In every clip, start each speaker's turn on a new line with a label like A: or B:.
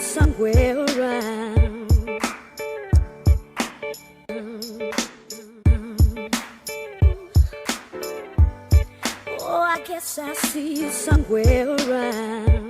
A: somewhere around. Oh, I guess I see you somewhere around.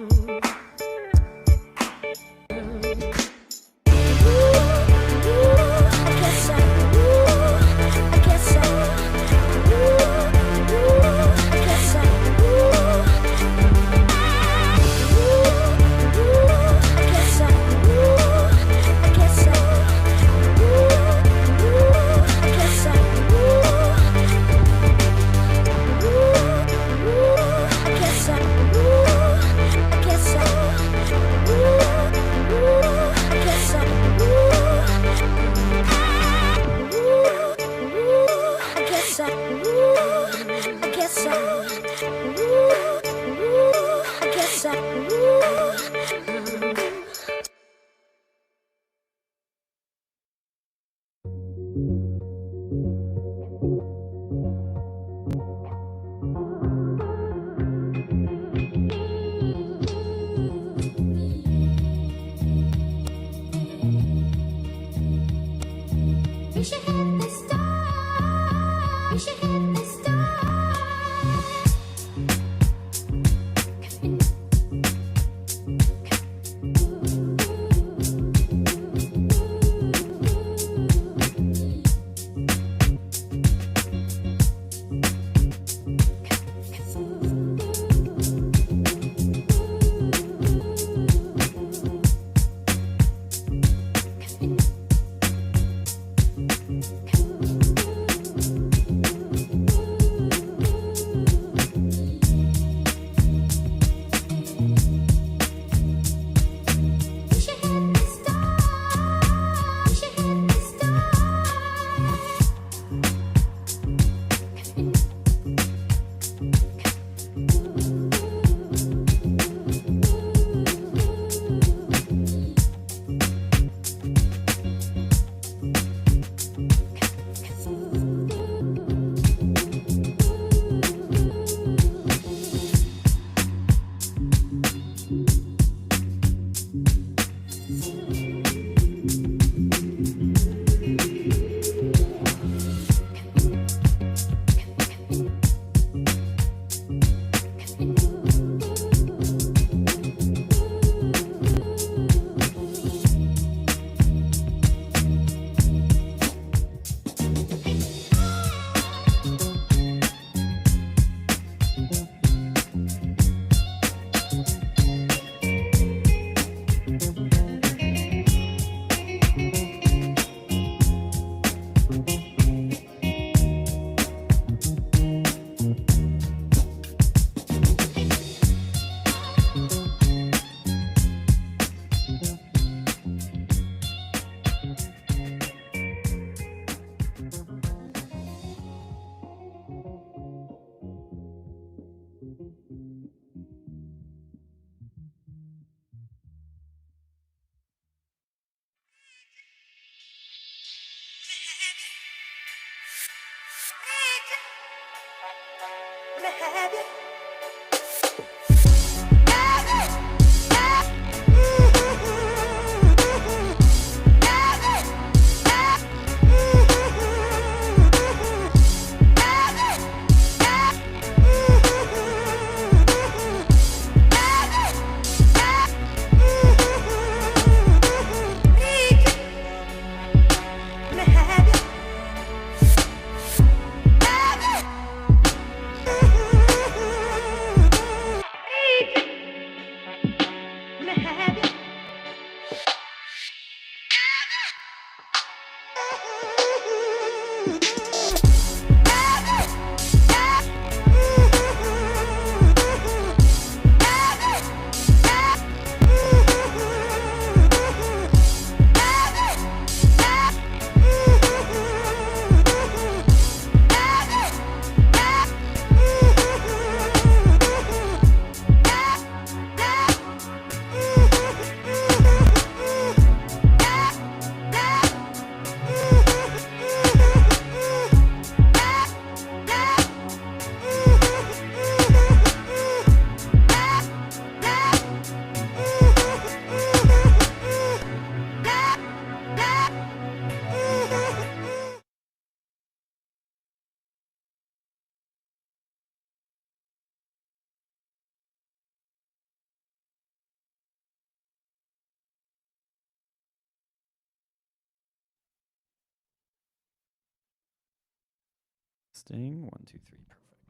B: Testing. 1, 2, 3. Perfect.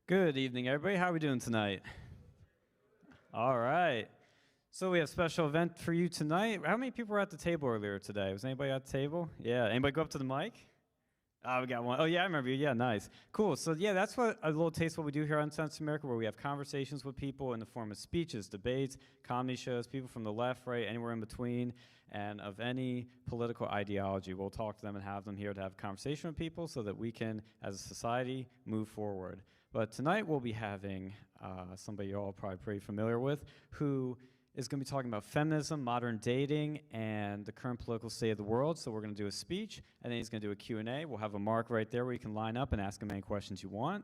B: Good evening, everybody. How are we doing tonight? All right. So we have a special event for you tonight. How many people were at the table earlier today? Was anybody at the table? Yeah. Anybody go up to the mic? Oh, we got one. Oh, yeah, I remember you. Yeah, nice. Cool. So, yeah, that's what a little taste of what we do here on Sense America, where we have conversations with people in the form of speeches, debates, comedy shows, people from the left, right, anywhere in between, and of any political ideology. We'll talk to them and have them here to have a conversation with people so that we can, as a society, move forward. But tonight we'll be having somebody you're all probably pretty familiar with, who is going to be talking about feminism, modern dating, and the current political state of the world. So we're going to do a speech, and then he's going to do a Q&A. We'll have a mark right there where you can line up and ask him any questions you want.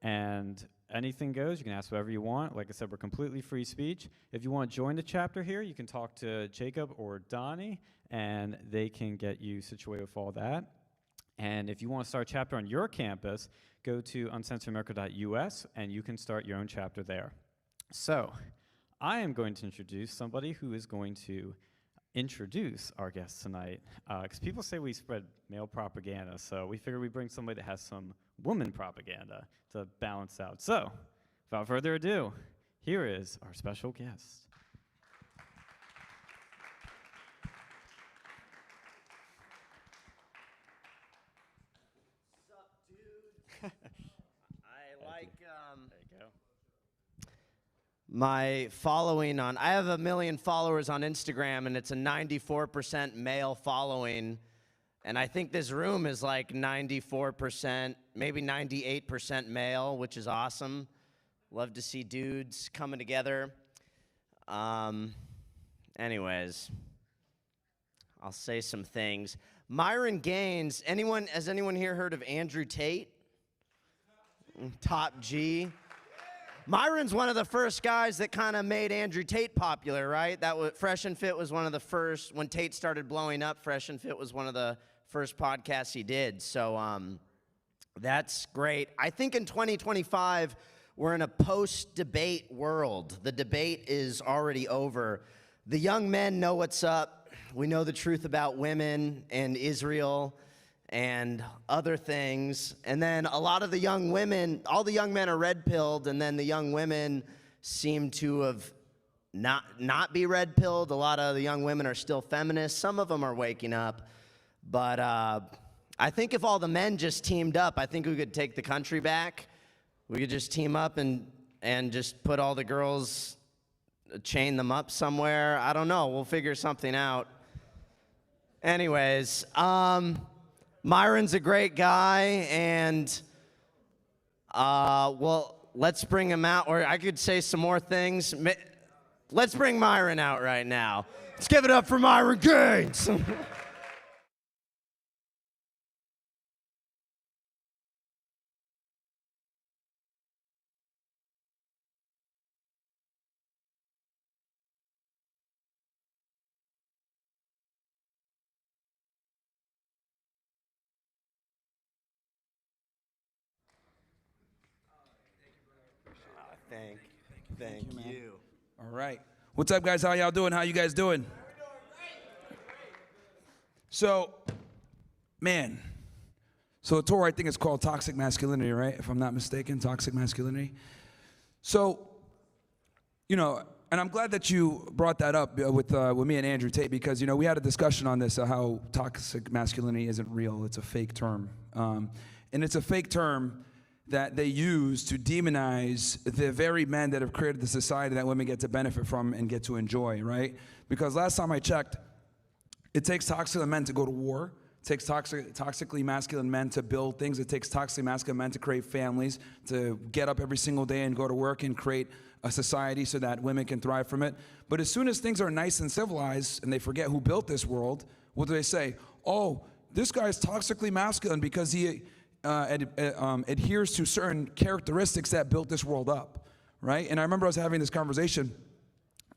B: And anything goes. You can ask whatever you want. Like I said, we're completely free speech. If you want to join the chapter here, you can talk to Jacob or Donnie, and they can get you situated with all that. And if you want to start a chapter on your campus, go to uncensoredamerica.us, and you can start your own chapter there. So I am going to introduce somebody who is going to introduce our guest tonight, because people say we spread male propaganda, so we figured we'd bring somebody that has some woman propaganda to balance out. So, without further ado, here is our special guest.
C: What's up, dude? I like
B: There you go.
C: my following on, I have 1 million followers on Instagram, and it's a 94% male following. And I think this room is like 94%, maybe 98% male, which is awesome. Love to see dudes coming together. Anyways, I'll say some things. Myron Gaines, has anyone here heard of Andrew Tate? Top G. Myron's one of the first guys that kind of made Andrew Tate popular, right? That was Fresh and Fit was one of the first. When Tate started blowing up, Fresh and Fit was one of the first podcasts he did. So that's great. I think in 2025, we're in a post-debate world. The debate is already over. The young men know what's up. We know the truth about women and Israel and other things. And then a lot of the young women, all the young men are red-pilled, and then the young women seem to have not be red-pilled. A lot of the young women are still feminists. Some of them are waking up. But I think if all the men just teamed up, I think we could take the country back. We could just team up and just put all the girls, chain them up somewhere. I don't know. We'll figure something out. Anyways, Myron's a great guy, and well, let's bring him out. Or I could say some more things. Let's bring Myron out right now. Let's give it up for Myron Gaines. Thank you.
D: All right. What's up, guys? How y'all doing? How you guys doing? So, man. So a tour, I think it's called Toxic Masculinity, right? If I'm not mistaken, Toxic Masculinity. So, you know, and I'm glad that you brought that up with me and Andrew Tate, because, you know, we had a discussion on this, how toxic masculinity isn't real. It's a fake term. And it's a fake term that they use to demonize the very men that have created the society that women get to benefit from and get to enjoy, right? Because last time I checked, it takes toxic men to go to war. It takes toxically masculine men to build things. It takes toxically masculine men to create families, to get up every single day and go to work and create a society so that women can thrive from it. But as soon as things are nice and civilized and they forget who built this world, what do they say? Oh, this guy's toxically masculine because he adheres to certain characteristics that built this world up, right? And I remember us having this conversation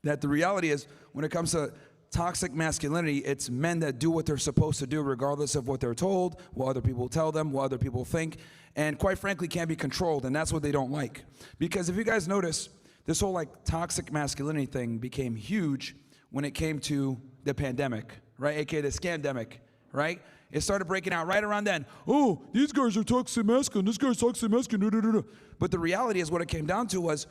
D: that the reality is, when it comes to toxic masculinity, it's men that do what they're supposed to do regardless of what they're told, what other people tell them, what other people think, and quite frankly can't be controlled, and that's what they don't like. Because if you guys notice, this whole like toxic masculinity thing became huge when it came to the pandemic, right? AKA the scandemic, right? It started breaking out right around then. Oh, these guys are toxic masculine, this guy's toxic masculine, But the reality is what it came down to was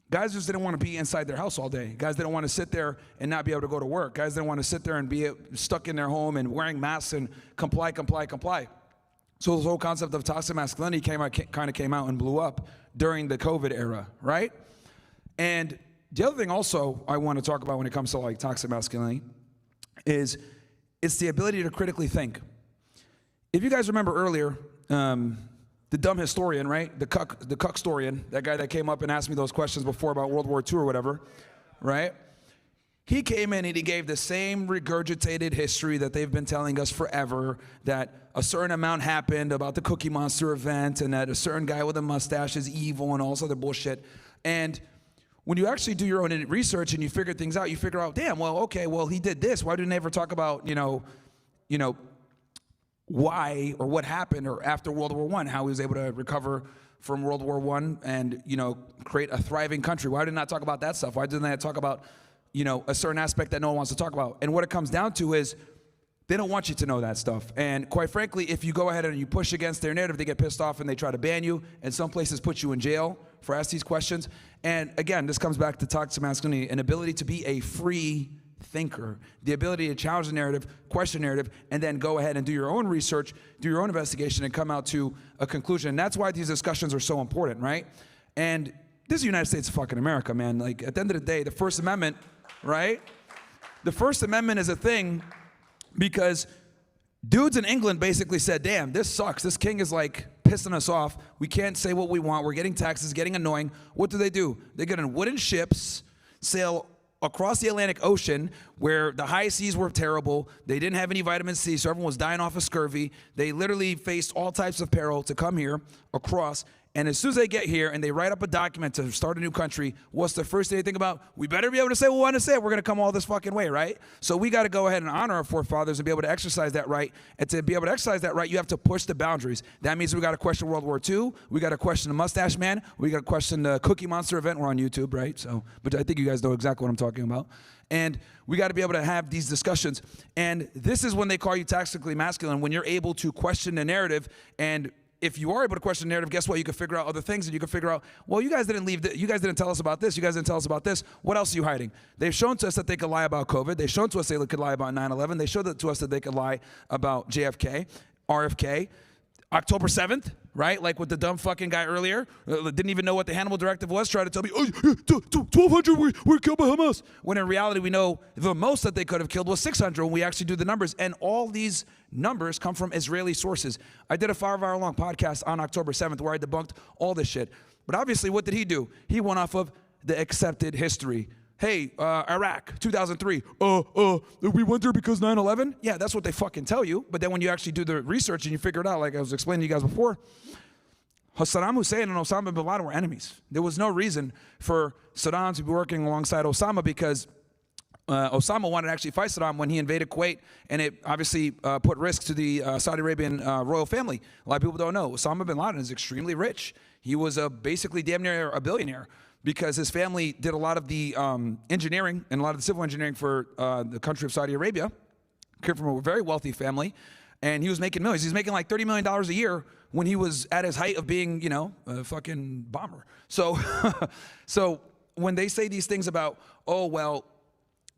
D: guys just didn't want to be inside their house all day. Guys didn't want to sit there and not be able to go to work. Guys didn't want to sit there and be stuck in their home and wearing masks and comply. So this whole concept of toxic masculinity kind of came out and blew up during the COVID era, right? And the other thing also I want to talk about when it comes to like toxic masculinity is it's the ability to critically think. If you guys remember earlier, the dumb historian, right? The cuckstorian, that guy that came up and asked me those questions before about World War II or whatever, right? He came in and he gave the same regurgitated history that they've been telling us forever, that a certain amount happened about the Cookie Monster event and that a certain guy with a mustache is evil and all this other bullshit. And when you actually do your own research and you figure things out, you figure out, damn, well, okay, well, he did this. Why didn't they ever talk about, you know, why or what happened or after World War I, how he was able to recover from World War I and, you know, create a thriving country? Why did they not talk about that stuff? Why didn't they talk about, you know, a certain aspect that no one wants to talk about? And what it comes down to is they don't want you to know that stuff. And quite frankly, if you go ahead and you push against their narrative, they get pissed off and they try to ban you, and some places put you in jail for asking these questions. And again, this comes back to toxic masculinity, an ability to be a free thinker, the ability to challenge the narrative, question narrative, and then go ahead and do your own research, do your own investigation, and come out to a conclusion. And that's why these discussions are so important, right? And this is the United States of fucking America, man. Like, at the end of the day, the First Amendment, right? The First Amendment is a thing because dudes in England basically said, damn, this sucks. This king is like pissing us off. We can't say what we want. We're getting taxes, getting annoying. What do? They get in wooden ships, sail across the Atlantic Ocean where the high seas were terrible. They didn't have any vitamin C, so everyone was dying off of scurvy. They literally faced all types of peril to come here across. And as soon as they get here and they write up a document to start a new country, what's the first thing they think about? We better be able to say what we want to say. We're going to come all this fucking way, right? So we got to go ahead and honor our forefathers and be able to exercise that right. And to be able to exercise that right, you have to push the boundaries. That means we got to question World War II. We got to question the Mustache Man. We got to question the Cookie Monster event. We're on YouTube, right? So, but I think you guys know exactly what I'm talking about. And we got to be able to have these discussions. And this is when they call you toxically masculine, when you're able to question the narrative. And if you are able to question the narrative, guess what? You can figure out other things, and you can figure out, well, you guys didn't tell us about this. You guys didn't tell us about this. What else are you hiding? They've shown to us that they could lie about COVID. They've shown to us they could lie about 9/11. They showed to us that they could lie about JFK, RFK, October 7th, right? Like with the dumb fucking guy earlier, didn't even know what the Hannibal Directive was, tried to tell me, oh, 1,200 were killed by Hamas. When in reality, we know the most that they could have killed was 600 when we actually do the numbers. And all these numbers come from Israeli sources. I did a 5-hour long podcast on October 7th where I debunked all this shit. But obviously, what did he do? He went off of the accepted history. Hey, Iraq, 2003, we went there because 9/11? Yeah, that's what they fucking tell you. But then when you actually do the research and you figure it out, like I was explaining to you guys before, Saddam Hussein and Osama bin Laden were enemies. There was no reason for Saddam to be working alongside Osama because Osama wanted to actually fight Saddam when he invaded Kuwait, and it obviously put risk to the Saudi Arabian royal family. A lot of people don't know. Osama bin Laden is extremely rich. He was basically damn near a billionaire, because his family did a lot of the engineering and a lot of the civil engineering for the country of Saudi Arabia. Came from a very wealthy family, and he was making millions. He was making like $30 million a year when he was at his height of being, you know, a fucking bomber. So, so when they say these things about, oh, well,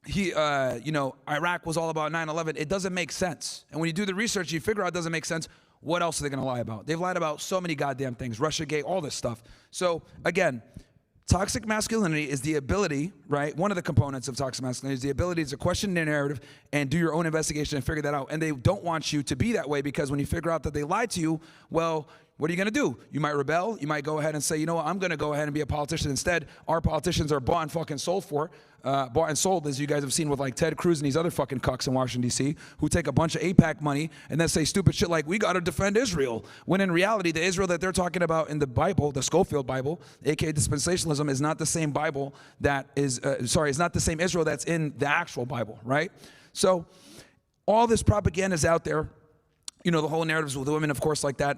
D: you know, Iraq was all about 9/11, it doesn't make sense. And when you do the research, you figure out it doesn't make sense. What else are they going to lie about? They've lied about so many goddamn things, Russiagate, all this stuff. So, again, toxic masculinity is the ability, right? One of the components of toxic masculinity is the ability to question their narrative and do your own investigation and figure that out. And they don't want you to be that way, because when you figure out that they lied to you, well, what are you going to do? You might rebel. You might go ahead and say, you know what, I'm going to go ahead and be a politician instead. Our politicians are bought and fucking sold for. Bought and sold, as you guys have seen with like Ted Cruz and these other fucking cucks in Washington, D.C., who take a bunch of AIPAC money and then say stupid shit like, we got to defend Israel. When in reality, the Israel that they're talking about in the Bible, the Schofield Bible, aka dispensationalism, is not the same Bible that is, is not the same Israel that's in the actual Bible, right? So all this propaganda is out there. You know, the whole narratives with the women, of course, like that,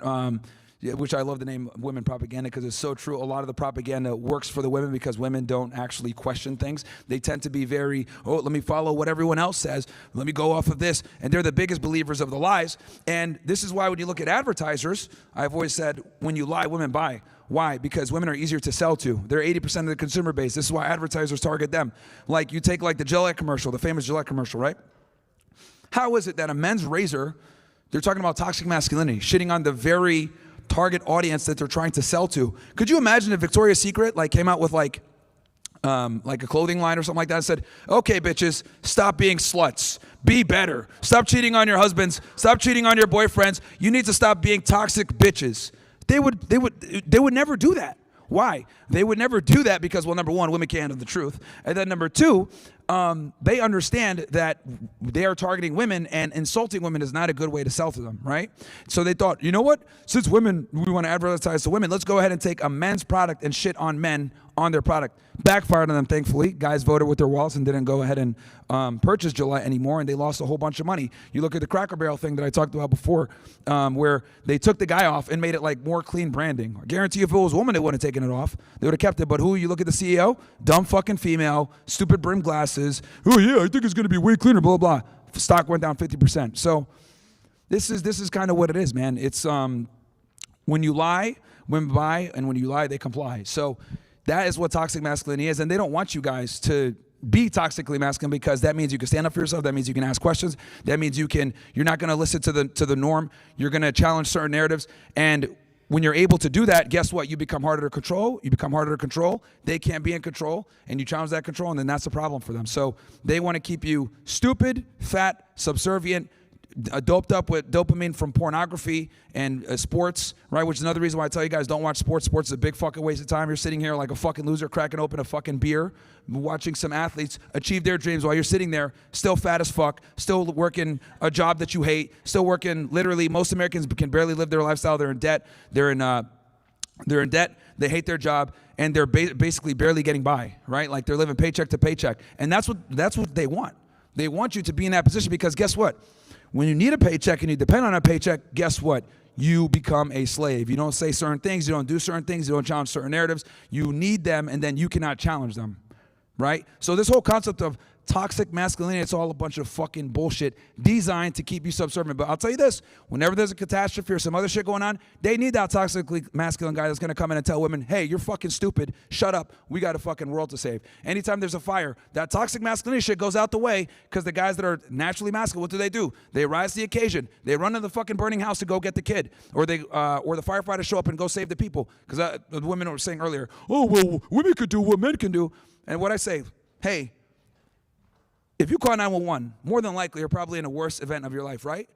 D: which I love the name women propaganda because it's so true. A lot of the propaganda works for the women because women don't actually question things. They tend to be very, let me follow what everyone else says. Let me go off of this. And they're the biggest believers of the lies. And this is why when you look at advertisers, I've always said, when you lie, women buy. Why? Because women are easier to sell to. They're 80% of the consumer base. This is why advertisers target them. Like you take like the Gillette commercial, the famous Gillette commercial, right? How is it that a men's razor, they're talking about toxic masculinity, shitting on the very target audience that they're trying to sell to? Could you imagine if Victoria's Secret like came out with like a clothing line or something like that and said, okay, bitches, stop being sluts. Be better. Stop cheating on your husbands. Stop cheating on your boyfriends. You need to stop being toxic bitches. They would never do that. Why? They would never do that because, well, number one, women can't handle the truth. And then number two, they understand that they are targeting women and insulting women is not a good way to sell to them, right? So they thought, you know what? Since women, we want to advertise to women, let's go ahead and take a men's product and shit on men on their product. Backfired on them, thankfully. Guys voted with their wallets and didn't go ahead and purchase Gillette anymore, and they lost a whole bunch of money. You look at the Cracker Barrel thing that I talked about before, where they took the guy off and made it like more clean branding. I guarantee if it was a woman, they wouldn't have taken it off. They would have kept it. But who? You look at the CEO, dumb fucking female, stupid brim glasses. Oh yeah, I think it's going to be way cleaner, blah, blah, blah. Stock went down 50%. So this is kind of what it is, man. It's when you lie, women buy, and when you lie, they comply. So that is what toxic masculinity is, and they don't want you guys to be toxically masculine because that means you can stand up for yourself. That means you can ask questions. That means you're not going to listen to the norm. You're going to challenge certain narratives, and when you're able to do that, guess what? You become harder to control. You become harder to control. They can't be in control, and you challenge that control, and then that's a problem for them. So they want to keep you stupid, fat, subservient, doped up with dopamine from pornography and sports, right? Which is another reason why I tell you guys don't watch sports. Sports is a big fucking waste of time. You're sitting here like a fucking loser cracking open a fucking beer, watching some athletes achieve their dreams while you're sitting there still fat as fuck, still working a job that you hate, still working literally. Most Americans can barely live their lifestyle. They're in debt. They're in debt. They hate their job, and they're basically barely getting by, right? Like they're living paycheck to paycheck, and that's what they want. They want you to be in that position because guess what? When you need a paycheck and you depend on a paycheck, guess what? You become a slave. You don't say certain things. You don't do certain things. You don't challenge certain narratives. You need them, and then you cannot challenge them, right? So this whole concept of toxic masculinity, it's all a bunch of fucking bullshit designed to keep you subservient. But I'll tell you this, whenever there's a catastrophe or some other shit going on, they need that toxically masculine guy that's going to come in and tell women, hey, you're fucking stupid. Shut up. We got a fucking world to save. Anytime there's a fire, that toxic masculinity shit goes out the way because the guys that are naturally masculine, what do? They rise to the occasion. They run to the fucking burning house to go get the kid. Or the firefighters show up and go save the people. Because the women were saying earlier, oh, well, women could do what men can do. And what I say, hey, if you call 911, more than likely you're probably in a worse event of your life, right?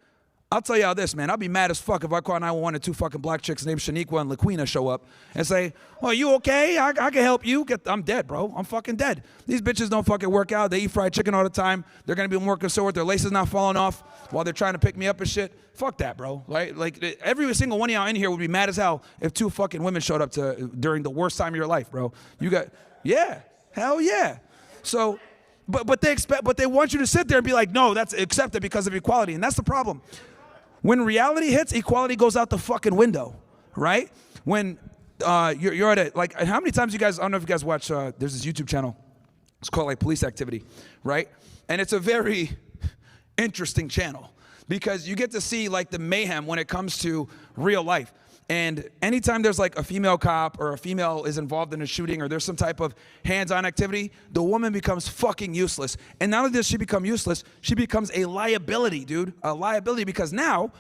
D: I'll tell you how this, man. I'll be mad as fuck if I call 911 and two fucking black chicks named Shaniqua and Laquina show up and say, well, you okay? I can help you. I'm dead, bro. I'm fucking dead. These bitches don't fucking work out. They eat fried chicken all the time. They're going to be more concerned with their laces not falling off while they're trying to pick me up and shit. Fuck that, bro. Right? Like, every single one of y'all in here would be mad as hell if two fucking women showed up during the worst time of your life, bro. Yeah. Hell yeah. So... But they want you to sit there and be like, no, that's accepted because of equality, and that's the problem. When reality hits, equality goes out the fucking window, right? When you're at a, like, how many times you guys, I don't know if you guys watch, there's this YouTube channel, it's called like Police Activity, right? And it's a very interesting channel because you get to see like the mayhem when it comes to real life. And anytime there's like a female cop or a female is involved in a shooting or there's some type of hands-on activity, the woman becomes fucking useless. And not only does she become useless, she becomes a liability, dude. A liability because now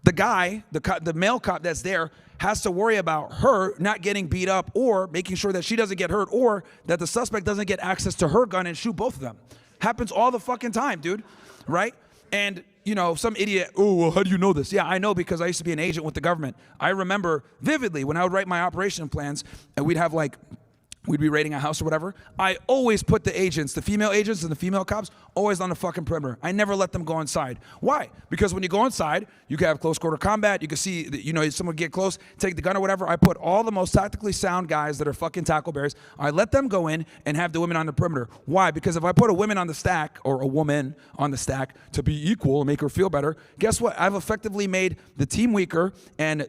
D: the guy, the male cop that's there has to worry about her not getting beat up or making sure that she doesn't get hurt or that the suspect doesn't get access to her gun and shoot both of them. Happens all the fucking time, dude, right? And you know, some idiot, oh, well, how do you know this? Yeah, I know because I used to be an agent with the government. I remember vividly when I would write my operation plans and we'd have like, we'd be raiding a house or whatever. I always put the agents, the female agents and the female cops, always on the fucking perimeter. I never let them go inside. Why? Because when you go inside, you can have close quarter combat. You can see, you know, someone get close, take the gun or whatever. I put all the most tactically sound guys that are fucking tackle bears. I let them go in and have the women on the perimeter. Why? Because if I put a woman on the stack or a woman on the stack to be equal and make her feel better, guess what? I've effectively made the team weaker, and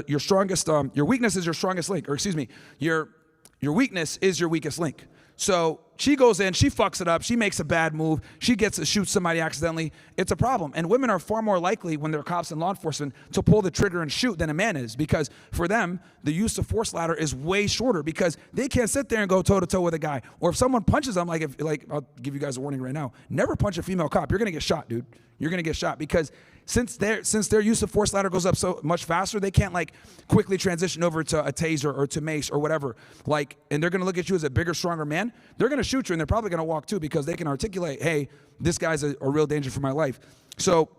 D: your strongest, your weakness is your strongest link, or excuse me, your weakness is your weakest link. So she goes in, she fucks it up, she makes a bad move, she gets to shoot somebody accidentally. It's a problem. And women are far more likely when they're cops and law enforcement to pull the trigger and shoot than a man is, because for them, the use of force ladder is way shorter because they can't sit there and go toe to toe with a guy. Or if someone punches them, like I'll give you guys a warning right now, never punch a female cop. You're gonna get shot, dude. You're gonna get shot because since their use of force ladder goes up so much faster, they can't like quickly transition over to a taser or to mace or whatever. Like, and they're gonna look at you as a bigger, stronger man. They're gonna shoot you, and they're probably gonna walk too because they can articulate, hey, this guy's a real danger for my life. So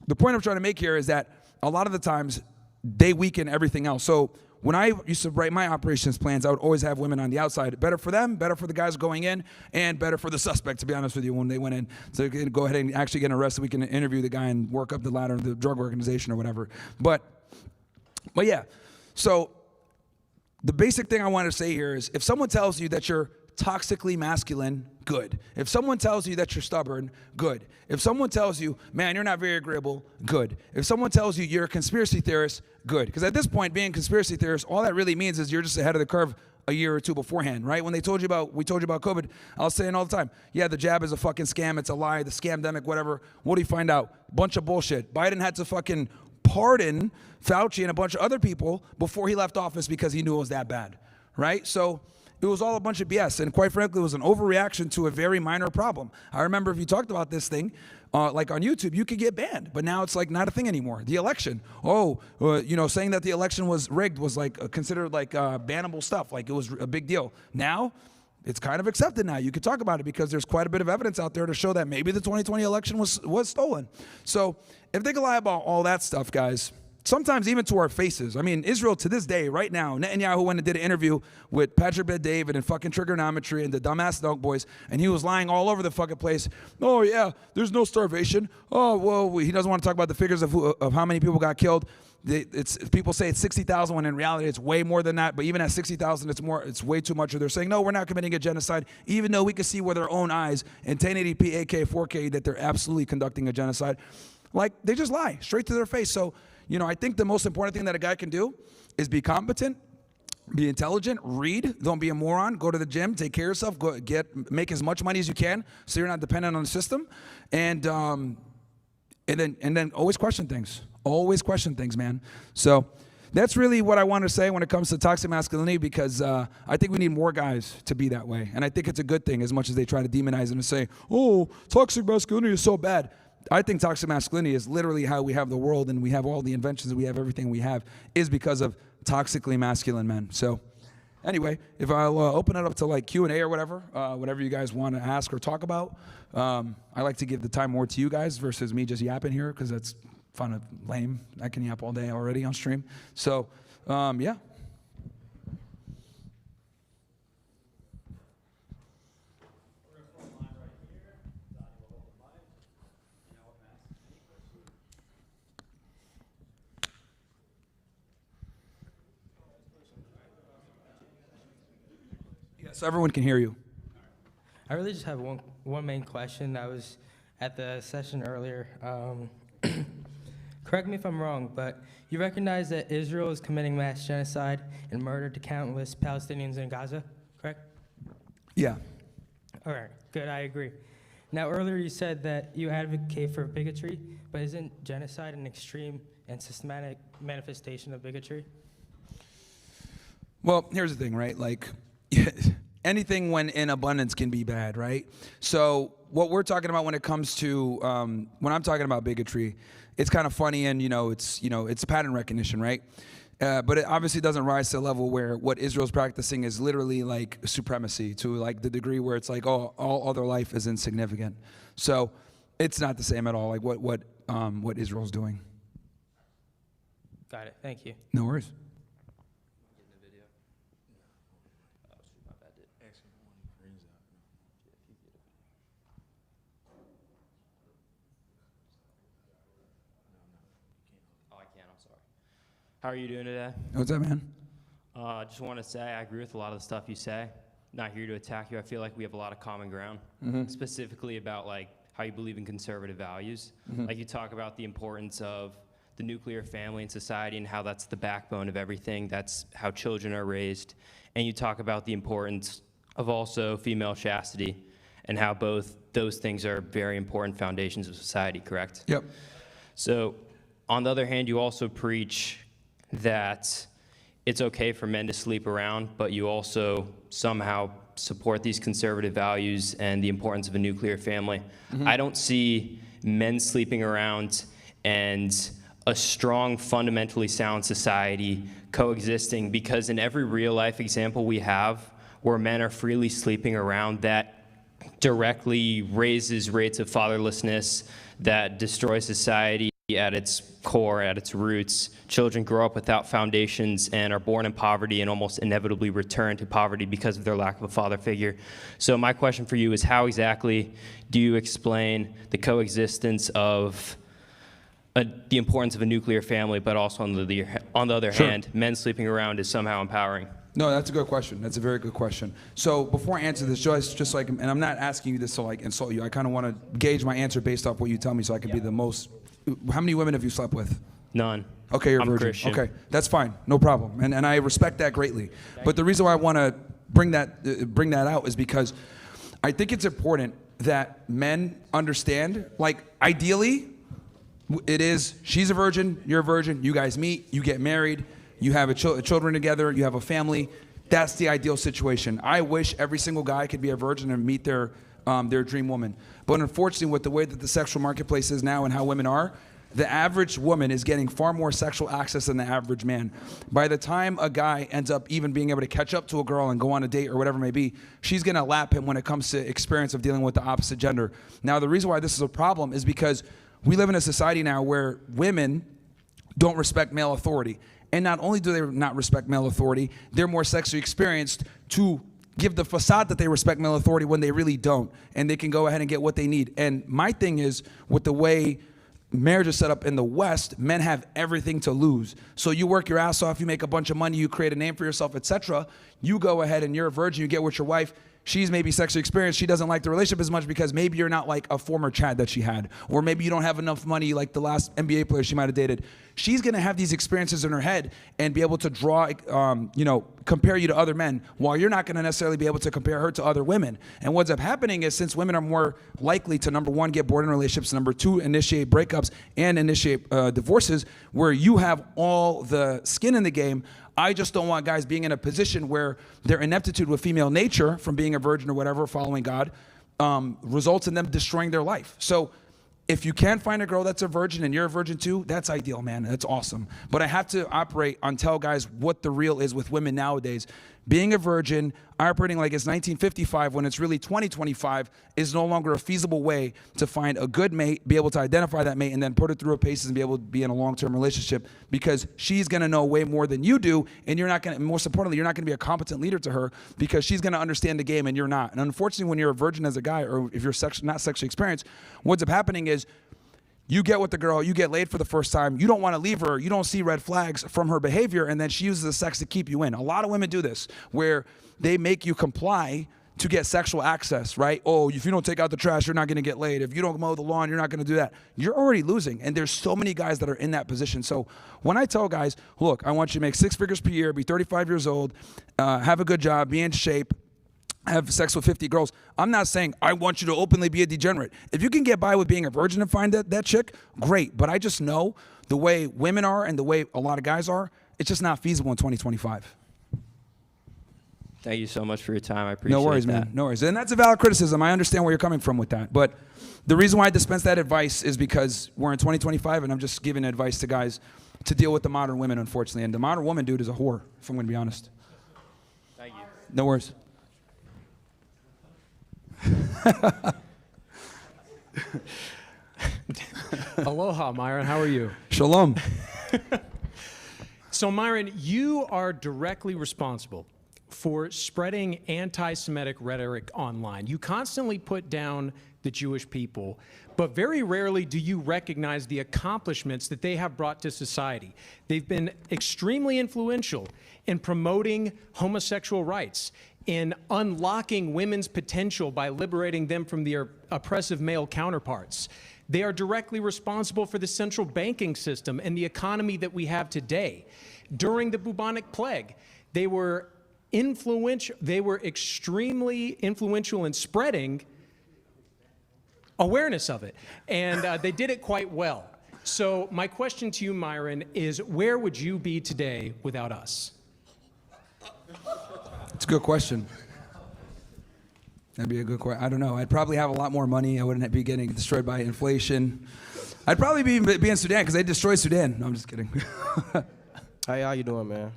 D: the point I'm trying to make here is that a lot of the times they weaken everything else. So when I used to write my operations plans, I would always have women on the outside. Better for them, better for the guys going in, and better for the suspect, to be honest with you, when they went in. So they can go ahead and actually get arrested. We can interview the guy and work up the ladder of the drug organization or whatever. But yeah, so the basic thing I want to say here is if someone tells you that you're toxically masculine, good. If someone tells you that you're stubborn, good. If someone tells you, man, you're not very agreeable, good. If someone tells you you're a conspiracy theorist, good. Because at this point, being a conspiracy theorist, all that really means is you're just ahead of the curve a year or two beforehand, right? When we told you about COVID, I was saying all the time, yeah, the jab is a fucking scam, it's a lie, the scamdemic, whatever. What do you find out? Bunch of bullshit. Biden had to fucking pardon Fauci and a bunch of other people before he left office because he knew it was that bad, right? So it was all a bunch of BS, and quite frankly, it was an overreaction to a very minor problem. I remember if you talked about this thing, like on YouTube, you could get banned, but now it's like not a thing anymore. The election, you know, saying that the election was rigged was like considered like bannable stuff, like it was a big deal. Now, it's kind of accepted now. You could talk about it because there's quite a bit of evidence out there to show that maybe the 2020 election was stolen. So if they can lie about all that stuff, guys, sometimes even to our faces. I mean, Israel to this day, right now, Netanyahu went and did an interview with Patrick Bet-David and fucking Trigonometry and the dumbass dog boys, and he was lying all over the fucking place. Oh, yeah, there's no starvation. Oh, well, he doesn't want to talk about the figures of how many people got killed. People say it's 60,000 when in reality it's way more than that, but even at 60,000 it's way too much. Or they're saying, no, we're not committing a genocide, even though we can see with our own eyes in 1080p, 8K, 4K that they're absolutely conducting a genocide. Like, they just lie straight to their face. So, you know, I think the most important thing that a guy can do is be competent, be intelligent, read, don't be a moron, go to the gym, take care of yourself, make as much money as you can so you're not dependent on the system, and then always question things. Always question things, man. So that's really what I want to say when it comes to toxic masculinity, because I think we need more guys to be that way. And I think it's a good thing, as much as they try to demonize it and say, oh, toxic masculinity is so bad. I think toxic masculinity is literally how we have the world and we have all the inventions, we have everything we have, is because of toxically masculine men. So anyway, if I'll open it up to like Q&A or whatever you guys want to ask or talk about. I like to give the time more to you guys versus me just yapping here, because that's kind of lame. I can yap all day already on stream. So yeah. So everyone can hear you.
E: I really just have one main question. I was at the session earlier. Correct me if I'm wrong, but you recognize that Israel is committing mass genocide and murder to countless Palestinians in Gaza, correct?
D: Yeah.
E: All right, good, I agree. Now, earlier you said that you advocate for bigotry, but isn't genocide an extreme and systematic manifestation of bigotry?
D: Well, here's the thing, right? Like, anything when in abundance can be bad, right? So what we're talking about when it comes to, when I'm talking about bigotry, it's kind of funny, and it's pattern recognition, right? But it obviously doesn't rise to a level where what Israel's practicing is literally like supremacy, to like the degree where it's like, oh, all other life is insignificant. So It's not the same at all, like what Israel's doing.
E: Got it. Thank you.
D: No worries.
F: How are you doing today?
D: What's up, man?
F: I just want to say I agree with a lot of the stuff you say. Not here to attack you. I feel like we have a lot of common ground, specifically about like how you believe in conservative values. Like you talk about the importance of the nuclear family in society and how that's the backbone of everything. That's how children are raised. And you talk about the importance of also female chastity and how both those things are very important foundations of society, correct?
D: Yep.
F: So on the other hand, you also preach that it's okay for men to sleep around, but you also somehow support these conservative values and the importance of a nuclear family. I don't see men sleeping around and a strong, fundamentally sound society coexisting, because in every real life example we have where men are freely sleeping around, that directly raises rates of fatherlessness, that destroys society at its core, at its roots. Children grow up without foundations and are born in poverty and almost inevitably return to poverty because of their lack of a father figure. So my question for you is, how exactly do you explain the coexistence of the importance of a nuclear family, but also on the other hand, men sleeping around is somehow empowering?
D: No, that's a good question. That's a very good question. So before I answer this, Joyce, just like, and I'm not asking you this to like insult you. I kind of want to gauge my answer based off what you tell me, so I can be the most. How many women have you slept with?
F: None.
D: Okay, you're a
F: I'm
D: virgin.
F: Christian.
D: Okay, that's fine, no problem, and I respect that greatly. But the reason why I want to bring that out is because I think it's important that men understand. Like, ideally, it is she's a virgin, you're a virgin, you guys meet, you get married, you have children together, you have a family. That's the ideal situation. I wish every single guy could be a virgin and meet their dream woman. But unfortunately, with the way that the sexual marketplace is now and how women are, the average woman is getting far more sexual access than the average man. By the time a guy ends up even being able to catch up to a girl and go on a date or whatever it may be, she's gonna lap him when it comes to experience of dealing with the opposite gender. Now, the reason why this is a problem is because we live in a society now where women don't respect male authority. And not only do they not respect male authority, they're more sexually experienced to give the facade that they respect male authority when they really don't. And they can go ahead and get what they need. And my thing is, with the way marriage is set up in the West, men have everything to lose. So you work your ass off, you make a bunch of money, you create a name for yourself, etc. You go ahead and you're a virgin, you get with your wife. She's maybe sexually experienced. She doesn't like the relationship as much because maybe you're not like a former Chad that she had. Or maybe you don't have enough money like the last NBA player she might have dated. She's going to have these experiences in her head and be able to draw, compare you to other men, while you're not going to necessarily be able to compare her to other women. And what's up happening is, since women are more likely to, number one, get bored in relationships, number two, initiate breakups and initiate divorces, where you have all the skin in the game, I just don't want guys being in a position where their ineptitude with female nature from being a virgin or whatever, following God, results in them destroying their life. So if you can find a girl that's a virgin and you're a virgin too, that's ideal, man. That's awesome. But I have to operate on tell guys what the real is with women nowadays. Being a virgin, operating like it's 1955 when it's really 2025, is no longer a feasible way to find a good mate, be able to identify that mate, and then put her through her paces and be able to be in a long-term relationship, because she's going to know way more than you do, and you're not going to, most importantly, you're not going to be a competent leader to her, because she's going to understand the game and you're not. And unfortunately, when you're a virgin as a guy, or if you're not sexually experienced, what's up happening is, you get with the girl, you get laid for the first time, you don't want to leave her, you don't see red flags from her behavior, and then she uses the sex to keep you in. A lot of women do this, where they make you comply to get sexual access, right? Oh, if you don't take out the trash, you're not going to get laid. If you don't mow the lawn, you're not going to do that. You're already losing, and there's so many guys that are in that position. So when I tell guys, look, I want you to make 6 figures per year, be 35 years old, have a good job, be in shape, have sex with 50 girls. I'm not saying I want you to openly be a degenerate. If you can get by with being a virgin and find that chick, great. But I just know the way women are and the way a lot of guys are, it's just not feasible in 2025.
F: Thank you so much for your time. I appreciate it.
D: No worries, man. No worries. And that's a valid criticism. I understand where you're coming from with that. But the reason why I dispense that advice is because we're in 2025, and I'm just giving advice to guys to deal with the modern women, unfortunately. And the modern woman, dude, is a whore, if I'm going to be honest.
F: Thank you.
D: No worries.
G: Aloha, Myron. How are you?
D: Shalom.
G: So, Myron, you are directly responsible for spreading anti-Semitic rhetoric online. You constantly put down the Jewish people, but very rarely do you recognize the accomplishments that they have brought to society. They've been extremely influential in promoting homosexual rights, in unlocking women's potential by liberating them from their oppressive male counterparts. They are directly responsible for the central banking system and the economy that we have today. During the bubonic plague, they were extremely influential in spreading awareness of it, and they did it quite well. So my question to you, Myron, is where would you be today without us?
D: It's a good question. That'd be a good question. I don't know. I'd probably have a lot more money. I wouldn't be getting destroyed by inflation. I'd probably be in Sudan because they destroyed Sudan. No, I'm just kidding.
H: Hey, how you doing, man?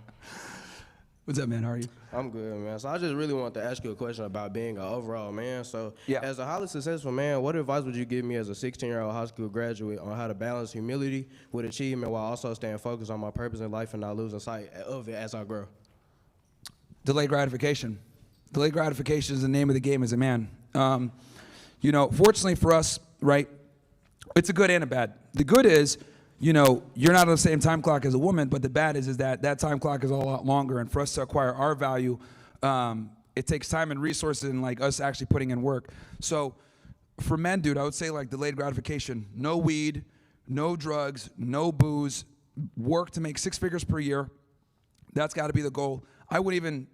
D: What's up, man? How are you?
H: I'm good, man. So I just really want to ask you a question about being an overall man. So
D: Yeah.
H: as a highly successful man, what advice would you give me as a 16-year-old high school graduate on how to balance humility with achievement while also staying focused on my purpose in life and not losing sight of it as I grow?
D: Delayed gratification. Delayed gratification is the name of the game as a man. Fortunately for us, right, it's a good and a bad. The good is, you're not on the same time clock as a woman, but the bad is that time clock is a lot longer, and for us to acquire our value, it takes time and resources and like us actually putting in work. So for men, dude, I would say like delayed gratification. No weed, no drugs, no booze, work to make 6 figures per year. That's got to be the goal. I wouldn't even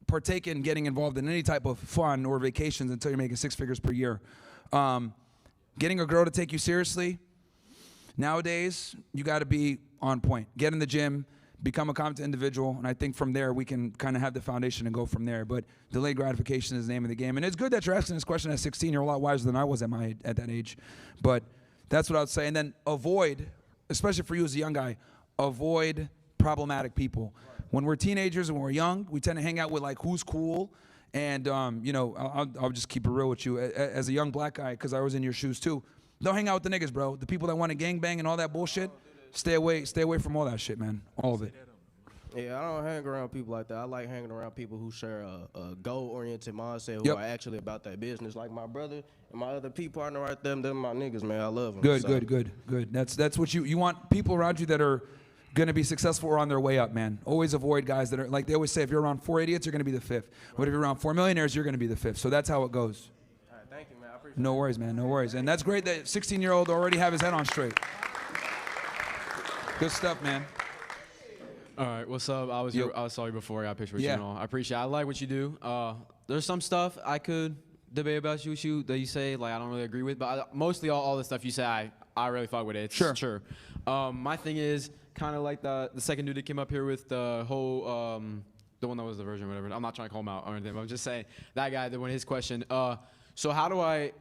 D: partake in getting involved in any type of fun or vacations until you're making 6 figures per year. Getting a girl to take you seriously, nowadays, you got to be on point. Get in the gym, become a competent individual, and I think from there we can kind of have the foundation and go from there. But delayed gratification is the name of the game. And it's good that you're asking this question at 16. You're a lot wiser than I was at that age. But that's what I would say. And then avoid, especially for you as a young guy, avoid problematic people. When we're teenagers and we're young, we tend to hang out with like who's cool. And, I'll just keep it real with you. As a young black guy, because I was in your shoes too, don't hang out with the niggas, bro. The people that want to gangbang and all that bullshit, stay away from all that shit, man. All of it.
H: Yeah, I don't hang around people like that. I like hanging around people who share a goal-oriented mindset, who are actually about that business. Like my brother and my other P partner right there, them my niggas, man. I love them.
D: Good. That's what you want, people around you that are going to be successful or on their way up, man. Always avoid guys that are, like they always say, if you're around 4 idiots, you're going to be the 5th. But if you're around 4 millionaires, you're going to be the 5th. So that's how it goes.
H: All right, thank you, man. I appreciate it.
D: No worries, man. No worries. And that's great that 16-year-old already have his head on straight. Good stuff, man.
I: All right, what's up? I saw you before. I got a picture with you and all. I appreciate it. I like what you do. There's some stuff I could debate about you that you say, like, I don't really agree with, but mostly all the stuff you say, I really fuck with it. It's sure. My thing is kind of like the second dude that came up here with the whole, the one that was the version or whatever. I'm not trying to call him out or anything, but I'm just saying that guy, that when his question, so how do I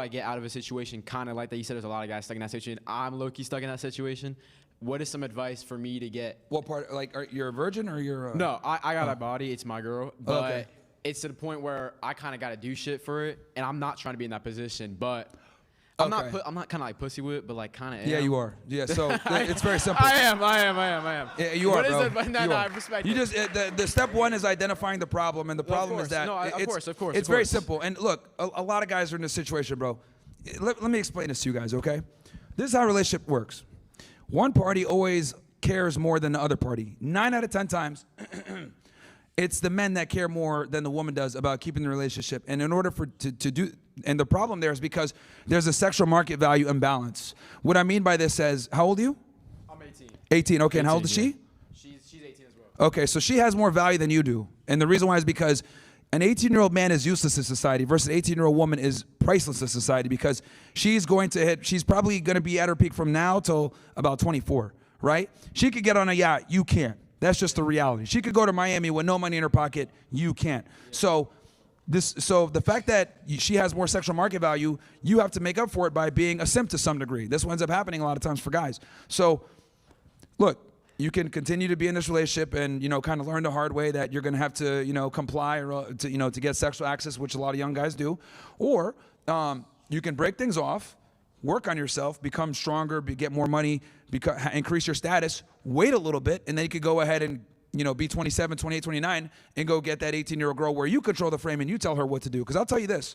I: get out of a situation kind of like that? You said there's a lot of guys stuck in that situation. I'm low-key stuck in that situation. What is some advice for me to get?
D: What part? Like, you're a virgin or you're?
I: No, I got a body. It's my girl, but it's to the point where I kind of got to do shit for it, and I'm not trying to be in that position. But I'm not kind of like pussy with it, but like kind of.
D: Yeah, you are. Yeah, so it's very simple.
I: I am.
D: Yeah, you are, bro.
I: No, I respect it.
D: You just the step one is identifying the problem, and the problem is that
I: of course.
D: It's very simple. And look, a lot of guys are in this situation, bro. Let me explain this to you guys, okay? This is how a relationship works. One party always cares more than the other party. 9 out of 10 times, it's the men that care more than the woman does about keeping the relationship. And in order to do, and the problem there is because there's a sexual market value imbalance. What I mean by this is, how old are you?
I: I'm 18.
D: 18, okay, and how old is she?
I: She's 18 as well.
D: Okay, so she has more value than you do. And the reason why is because an 18-year-old man is useless to society versus an 18-year-old woman is priceless to society because she's probably going to be at her peak from now till about 24, right? She could get on a yacht, you can't. That's just the reality. She could go to Miami with no money in her pocket, you can't. So the fact that she has more sexual market value, you have to make up for it by being a simp to some degree. This ends up happening a lot of times for guys. So look, you can continue to be in this relationship and, kind of learn the hard way that you're going to have to, comply or to get sexual access, which a lot of young guys do. Or you can break things off, work on yourself, become stronger, get more money, increase your status, wait a little bit, and then you could go ahead and, you know, be 27, 28, 29, and go get that 18-year-old girl where you control the frame and you tell her what to do. Because I'll tell you this,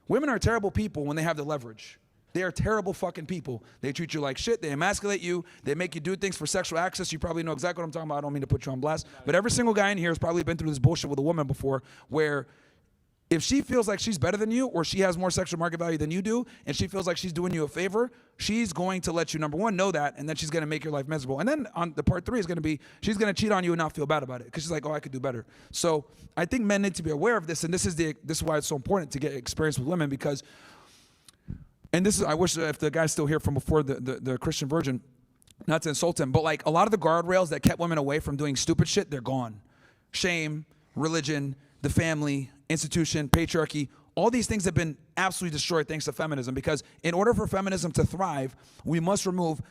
D: women are terrible people when they have the leverage. They are terrible fucking people. They treat you like shit. They emasculate you. They make you do things for sexual access. You probably know exactly what I'm talking about. I don't mean to put you on blast. But every single guy in here has probably been through this bullshit with a woman before, where if she feels like she's better than you, or she has more sexual market value than you do, and she feels like she's doing you a favor, she's going to let you, number one, know that, and then she's going to make your life miserable. And then on the part 3 is going to be, she's going to cheat on you and not feel bad about it, because she's like, oh, I could do better. So I think men need to be aware of this, and this is why it's so important to get experience with women, because, and this is, I wish if the guy's still here from before, the Christian virgin, not to insult him, but like a lot of the guardrails that kept women away from doing stupid shit, they're gone. Shame, religion, the family, institution, patriarchy, all these things have been absolutely destroyed thanks to feminism, because in order for feminism to thrive, we must remove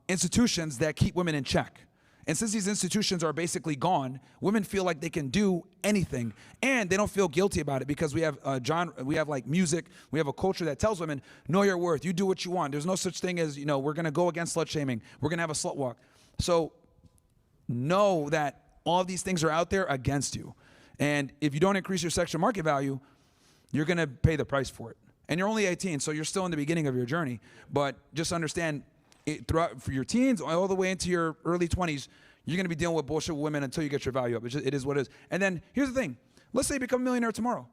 D: institutions that keep women in check. And since these institutions are basically gone, women feel like they can do anything, and they don't feel guilty about it, because we have we have like music, we have a culture that tells women, know your worth, you do what you want. There's no such thing as, you know, we're gonna go against slut shaming, we're gonna have a slut walk. So know that all of these things are out there against you. And if you don't increase your sexual market value, you're going to pay the price for it. And you're only 18, so you're still in the beginning of your journey. But just understand, throughout for your teens, all the way into your early 20s, you're going to be dealing with bullshit with women until you get your value up. It is what it is. And then here's the thing. Let's say you become a millionaire tomorrow.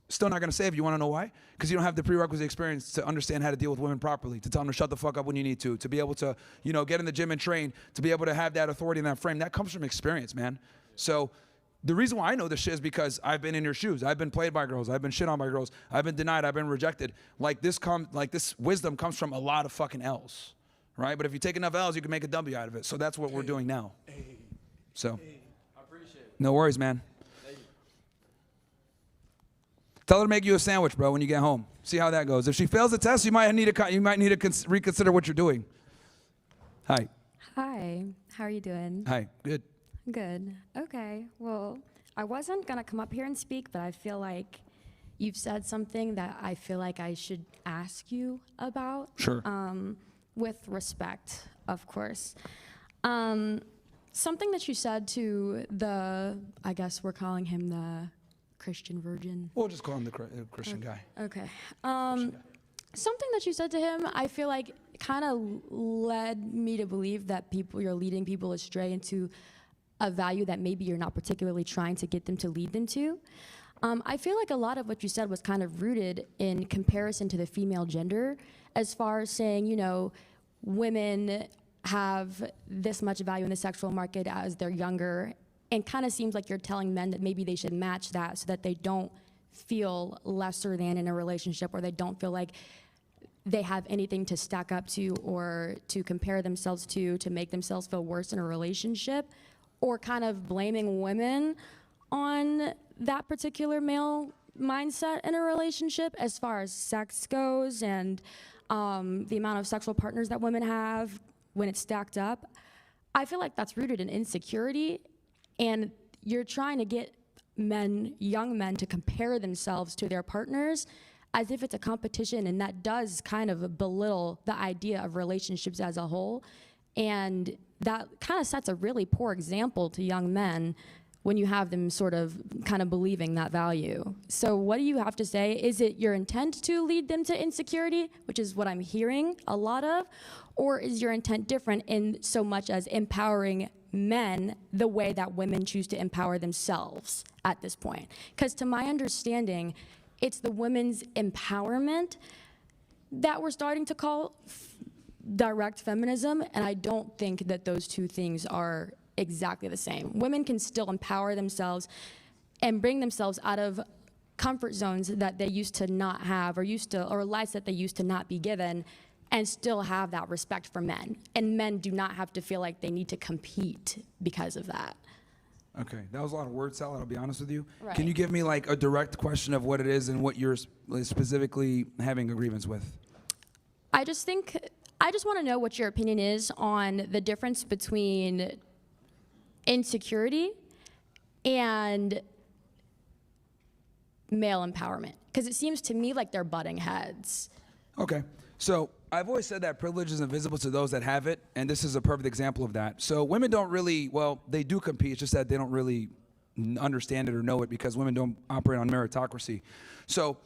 D: Still not going to save. You want to know why? Because you don't have the prerequisite experience to understand how to deal with women properly, to tell them to shut the fuck up when you need to be able to, you know, get in the gym and train, to be able to have that authority in that frame. That comes from experience, man. So the reason why I know this shit is because I've been in your shoes. I've been played by girls. I've been shit on by girls. I've been denied. I've been rejected. Like this wisdom comes from a lot of fucking L's, right? But if you take enough L's, you can make a W out of it. So that's what we're doing now. So,
I: I appreciate it.
D: No worries, man. Tell her to make you a sandwich, bro, when you get home. See how that goes. If she fails the test, you might need to reconsider what you're doing. Hi.
J: Hi. How are you doing?
D: Hi. Good.
J: Good. Okay. Well, I wasn't going to come up here and speak, but I feel like you've said something that I feel like I should ask you about.
D: Sure.
J: With respect, of course. Something that you said to I guess we're calling him the Christian virgin.
D: We'll just call him the Christian guy.
J: Okay. Something that you said to him, I feel like kind of led me to believe that you're leading people astray into a value that maybe you're not particularly trying to get them to lead them to. I feel like a lot of what you said was kind of rooted in comparison to the female gender, as far as saying, you know, women have this much value in the sexual market as they're younger, and kind of seems like you're telling men that maybe they should match that so that they don't feel lesser than in a relationship, or they don't feel like they have anything to stack up to or to compare themselves to make themselves feel worse in a relationship, or kind of blaming women on that particular male mindset in a relationship as far as sex goes, and the amount of sexual partners that women have when it's stacked up. I feel like that's rooted in insecurity, and you're trying to get young men to compare themselves to their partners as if it's a competition, and that does kind of belittle the idea of relationships as a whole. And that kind of sets a really poor example to young men when you have them sort of kind of believing that value. So what do you have to say? Is it your intent to lead them to insecurity, which is what I'm hearing a lot of, or is your intent different in so much as empowering men the way that women choose to empower themselves at this point? Because to my understanding, it's the women's empowerment that we're starting to call direct feminism, and I don't think that those two things are exactly the same. Women can still empower themselves and bring themselves out of comfort zones that they used to not have, or lives that they used to not be given, and still have that respect for men. And men do not have to feel like they need to compete because of that.
D: Okay, that was a lot of word salad, I'll be honest with you.
J: Right.
D: Can you give me like a direct question of what it is and what you're specifically having a grievance with?
J: I just want to know what your opinion is on the difference between insecurity and male empowerment, because it seems to me like they're butting heads.
D: Okay, So I've always said that privilege is invisible to those that have it, and this is a perfect example of that. So women don't really, well, they do compete, it's just that they don't really understand it or know it because women don't operate on meritocracy. So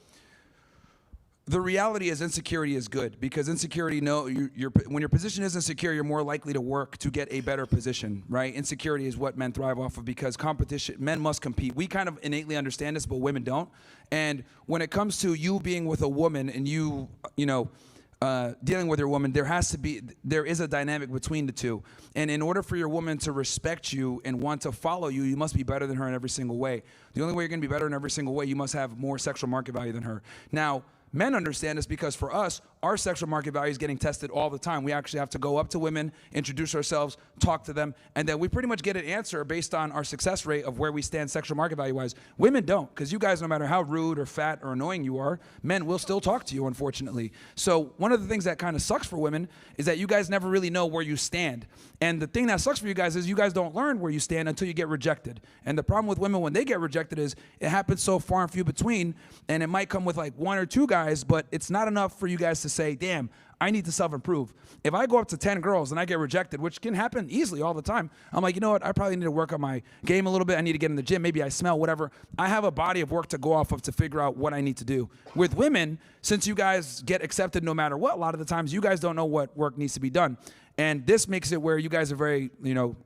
D: the reality is insecurity is good because insecurity, when your position is insecure, you're more likely to work to get a better position, right? Insecurity is what men thrive off of because competition, men must compete. We kind of innately understand this, but women don't. And when it comes to you being with a woman and you know, dealing with your woman, there is a dynamic between the two. And in order for your woman to respect you and want to follow you, you must be better than her in every single way. The only way you're gonna be better in every single way, you must have more sexual market value than her. Now, men understand this because for us, our sexual market value is getting tested all the time. We actually have to go up to women, introduce ourselves, talk to them, and then we pretty much get an answer based on our success rate of where we stand sexual market value-wise. Women don't, because you guys, no matter how rude or fat or annoying you are, men will still talk to you, unfortunately. So one of the things that kind of sucks for women is that you guys never really know where you stand. And the thing that sucks for you guys is you guys don't learn where you stand until you get rejected. And the problem with women when they get rejected is it happens so far and few between, and it might come with like 1 or 2 guys, but it's not enough for you guys to say, damn, I need to self-improve. If I go up to 10 girls and I get rejected, which can happen easily all the time, I'm like, you know what, I probably need to work on my game a little bit. I need to get in the gym. Maybe I smell, whatever. I have a body of work to go off of to figure out what I need to do. With women, since you guys get accepted no matter what, a lot of the times you guys don't know what work needs to be done. And this makes it where you guys are very, you know,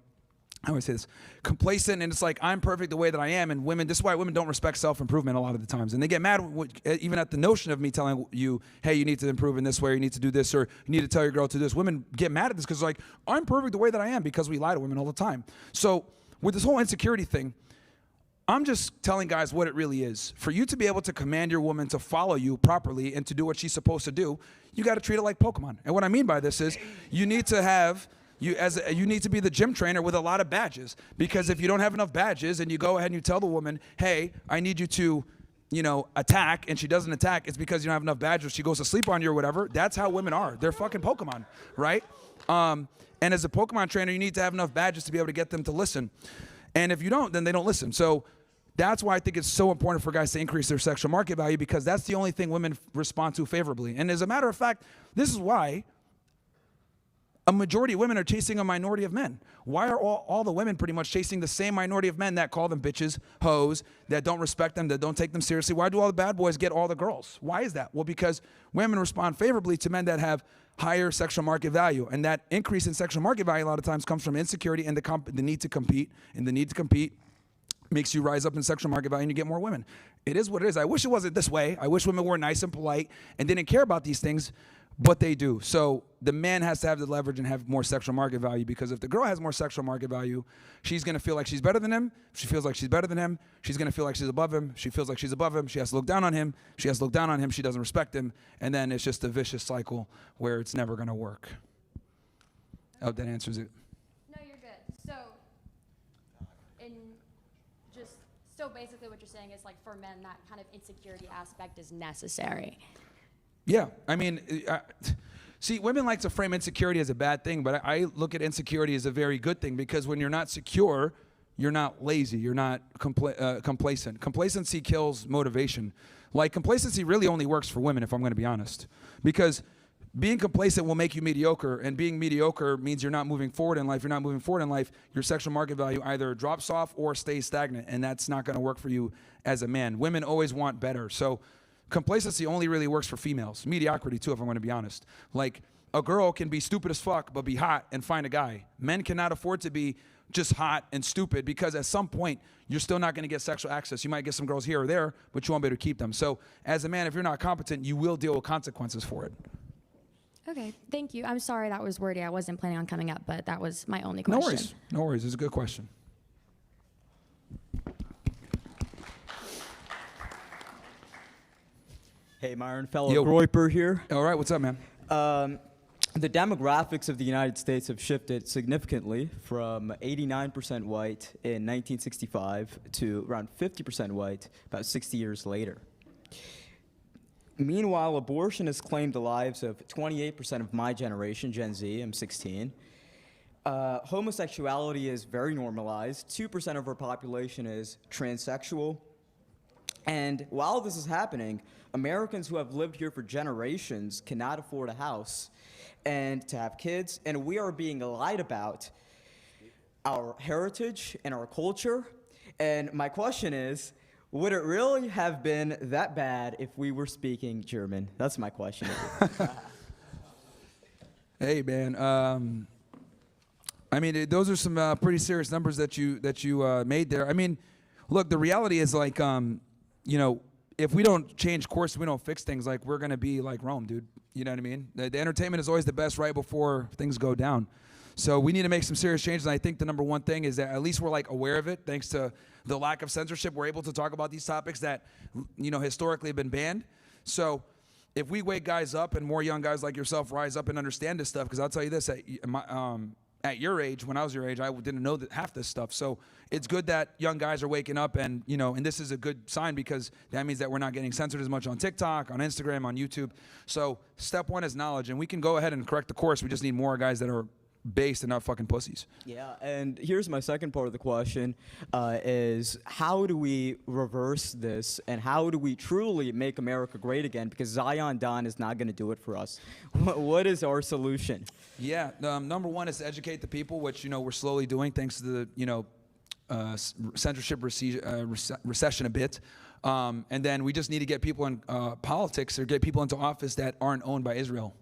D: I always say this, complacent, and it's like, I'm perfect the way that I am, and women, this is why women don't respect self-improvement a lot of the times, and they get mad even at the notion of me telling you, hey, you need to improve in this way, or you need to do this, or you need to tell your girl to do this. Women get mad at this because like, I'm perfect the way that I am, because we lie to women all the time. So with this whole insecurity thing, I'm just telling guys what it really is. For you to be able to command your woman to follow you properly and to do what she's supposed to do, you got to treat it like Pokemon. And what I mean by this is you need to have you need to be the gym trainer with a lot of badges, because if you don't have enough badges and you go ahead and you tell the woman, hey, I need you to, you know, attack, and she doesn't attack, it's because you don't have enough badges. She goes to sleep on you or whatever. That's how women are. They're fucking Pokemon, right? And as a Pokemon trainer, you need to have enough badges to be able to get them to listen. And if you don't, then they don't listen. So that's why I think it's so important for guys to increase their sexual market value, because that's the only thing women respond to favorably. And as a matter of fact, this is why a majority of women are chasing a minority of men. Why are all the women pretty much chasing the same minority of men that call them bitches, hoes, that don't respect them, that don't take them seriously? Why do all the bad boys get all the girls? Why is that? Well, because women respond favorably to men that have higher sexual market value. And that increase in sexual market value a lot of times comes from insecurity and the need to compete. And the need to compete makes you rise up in sexual market value and you get more women. It is what it is. I wish it wasn't this way. I wish women were nice and polite and didn't care about these things, but they do. So the man has to have the leverage and have more sexual market value, because if the girl has more sexual market value, she's going to feel like she's better than him. If she feels like she's better than him, she's going to feel like she's above him. She feels like she's above him. She has to look down on him. She has to look down on him. She doesn't respect him. And then it's just a vicious cycle where it's never going to work. I hope that answers it.
J: No, you're good. So basically what you're saying is, like, for men, that kind of insecurity aspect is necessary.
D: Yeah, I mean, see, women like to frame insecurity as a bad thing, but I look at insecurity as a very good thing, because when you're not secure, you're not lazy, you're not complacent. Complacency kills motivation. Like, complacency really only works for women, if I'm going to be honest, because being complacent will make you mediocre, and being mediocre means you're not moving forward in life. You're not moving forward in life, your sexual market value either drops off or stays stagnant, and that's not going to work for you as a man. Women always want better. So complacency only really works for females. Mediocrity too, if I'm going to be honest. Like, a girl can be stupid as fuck but be hot and find a guy. Men cannot afford to be just hot and stupid, because at some point you're still not going to get sexual access. You might get some girls here or there, but you won't be able to keep them. So as a man, if you're not competent, you will deal with consequences for it.
J: Okay, thank you. I'm sorry that was wordy. I wasn't planning on coming up, but that was my only question.
D: No worries. No worries. It's a good question.
K: Hey, Myron, fellow Groiper here.
D: All right, what's up, man?
K: The demographics of the United States have shifted significantly from 89% white in 1965 to around 50% white about 60 years later. Meanwhile, abortion has claimed the lives of 28% of my generation, Gen Z. I'm 16. Homosexuality is very normalized. 2% of our population is transsexual. And while this is happening, Americans who have lived here for generations cannot afford a house and to have kids, and we are being lied about our heritage and our culture. And my question is, would it really have been that bad if we were speaking German? That's my question.
D: Hey, man. I mean, those are some pretty serious numbers that you made there. I mean, look, the reality is like, you know, if we don't change course, we don't fix things, like we're gonna be like Rome, dude. You know what I mean? The entertainment is always the best right before things go down. So we need to make some serious changes. And I think the number one thing is that at least we're like aware of it. Thanks to the lack of censorship, we're able to talk about these topics that, you know, historically have been banned. So if we wake guys up and more young guys like yourself rise up and understand this stuff, because I'll tell you this, at your age, when I was your age, I didn't know that half this stuff. So it's good that young guys are waking up, and you know, and this is a good sign because that means that we're not getting censored as much on TikTok, on Instagram, on YouTube. So step one is knowledge, and we can go ahead and correct the course. We just need more guys that are based and not fucking pussies.
K: Yeah, and here's my second part of the question, is how do we reverse this, and how do we truly make America great again? Because Zion Don is not going to do it for us. What is our solution?
D: Yeah, number one is to educate the people, which, you know, we're slowly doing thanks to the, you know, censorship recession a bit. And then we just need to get people in politics, or get people into office that aren't owned by Israel.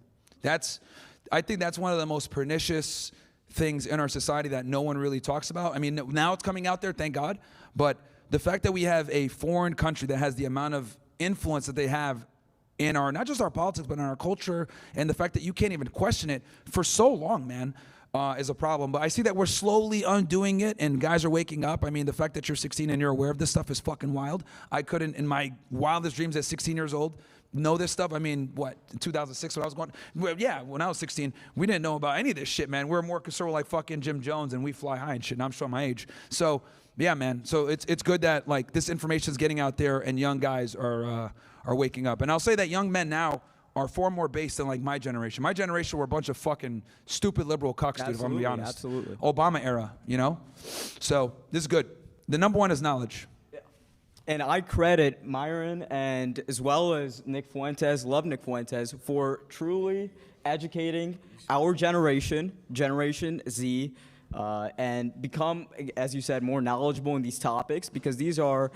D: I think that's one of the most pernicious things in our society that no one really talks about. I mean, now it's coming out there, thank God. But the fact that we have a foreign country that has the amount of influence that they have in our, not just our politics, but in our culture, and the fact that you can't even question it for so long, man, is a problem. But I see that we're slowly undoing it, and guys are waking up. I mean, the fact that you're 16 and you're aware of this stuff is fucking wild. I couldn't, in my wildest dreams at 16 years old, know this stuff. I mean, what, in 2006 when I was going, well, yeah, when I was 16, we didn't know about any of this shit, man. We're more concerned with like fucking Jim Jones, and we fly high and shit, and I'm showing my age. So, yeah, man. So it's good that like this information is getting out there, and young guys are waking up. And I'll say that young men now are far more based than like my generation. My generation were a bunch of fucking stupid liberal cucks, dude, if I'm gonna be honest.
K: Absolutely.
D: Obama era, you know? So this is good. The number one is knowledge.
K: And I credit Myron and as well as Nick Fuentes, love Nick Fuentes, for truly educating our generation, Generation Z, and become, as you said, more knowledgeable in these topics, because these are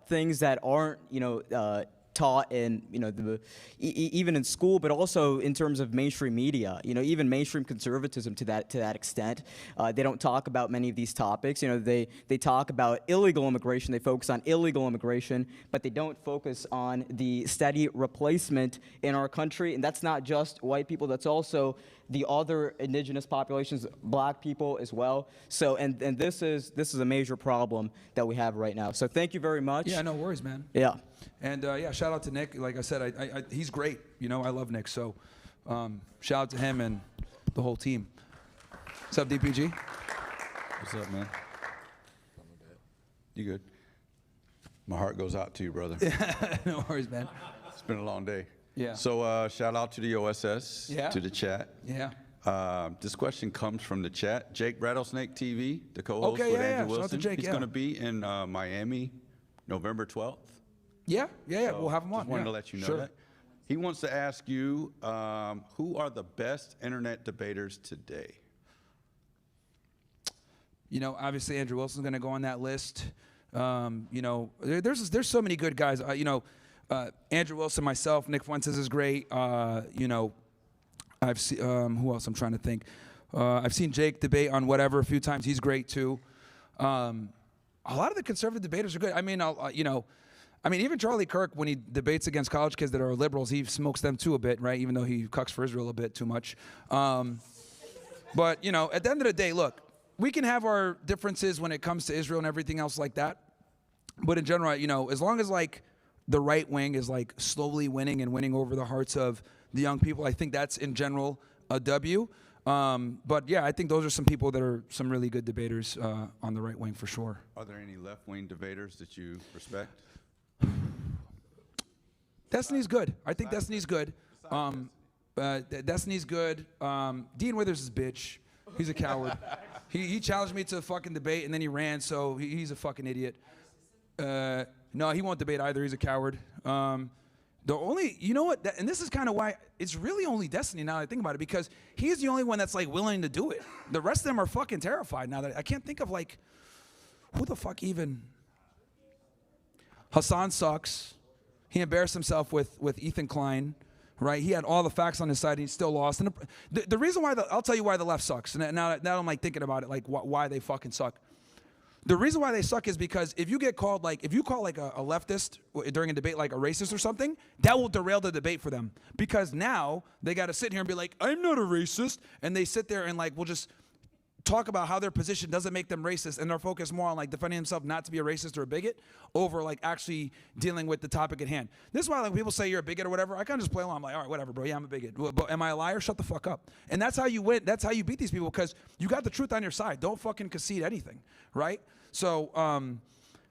K: things that aren't, you know, taught in, you know, even in school, but also in terms of mainstream media. You know, even mainstream conservatism to that extent. They don't talk about many of these topics. You know, they talk about illegal immigration. They focus on illegal immigration, but they don't focus on the steady replacement in our country. And that's not just white people. That's also the other indigenous populations, black people as well. So, and this is a major problem that we have right now. So thank you very much.
D: Yeah, no worries, man.
K: Yeah.
D: And yeah, shout out to Nick. Like I said, he's great. You know, I love Nick. So shout out to him and the whole team. What's up, DPG?
L: What's up, man? You good? My heart goes out to you, brother.
D: No worries, man.
L: It's been a long day.
D: Yeah.
L: So shout out to the OSS, to the chat.
D: Yeah.
L: This question comes from the chat. Jake Rattlesnake TV, the co-host
D: Okay,
L: with
D: yeah,
L: Andrew
D: yeah.
L: Wilson.
D: Shout out to Jake,
L: He's going to be in Miami, November 12th.
D: Yeah,
L: So
D: we'll have him on.
L: Just wanted to let you know
D: Sure.
L: that. He wants to ask you, who are the best internet debaters today?
D: You know, obviously Andrew Wilson's going to go on that list. You know, there's so many good guys. You know, Andrew Wilson, myself, Nick Fuentes is great. You know, I've seen who else? I'm trying to think. I've seen Jake debate on whatever a few times. He's great too. A lot of the conservative debaters are good. I mean, you know, even Charlie Kirk, when he debates against college kids that are liberals, he smokes them too a bit, right? Even though he cucks for Israel a bit too much. But you know, at the end of the day, look, we can have our differences when it comes to Israel and everything else like that. But in general, you know, as long as like the right wing is like slowly winning and winning over the hearts of the young people, I think that's in general a W. But yeah, I think those are some people that are some really good debaters on the right wing for sure.
L: Are there any left-wing debaters that you respect?
D: Destiny's good. I think Destiny's good. Destiny's good. Dean Withers is a bitch. He's a coward. He challenged me to a fucking debate and then he ran, so he's a fucking idiot. No, he won't debate either. He's a coward. The only, you know what, and this is kind of why it's really only Destiny now that I think about it, because he's the only one that's like willing to do it. The rest of them are fucking terrified now. That I can't think of like, who the fuck even? Hassan sucks. He embarrassed himself with Ethan Klein, right? He had all the facts on his side and he still lost. And the reason why, I'll tell you why the left sucks. And now I'm like thinking about it, like why they fucking suck. The reason why they suck is because if you get called, like, if you call like a leftist during a debate like a racist or something, that will derail the debate for them. Because now they got to sit here and be like, I'm not a racist. And they sit there and like, will just talk about how their position doesn't make them racist, and they're focused more on like defending themselves not to be a racist or a bigot over like actually dealing with the topic at hand. This is why like people say you're a bigot or whatever, I kind of just play along. I'm like, all right, whatever, bro. Yeah, I'm a bigot. But am I a liar? Shut the fuck up. And that's how you win. That's how you beat these people, because you got the truth on your side. Don't fucking concede anything, right? So,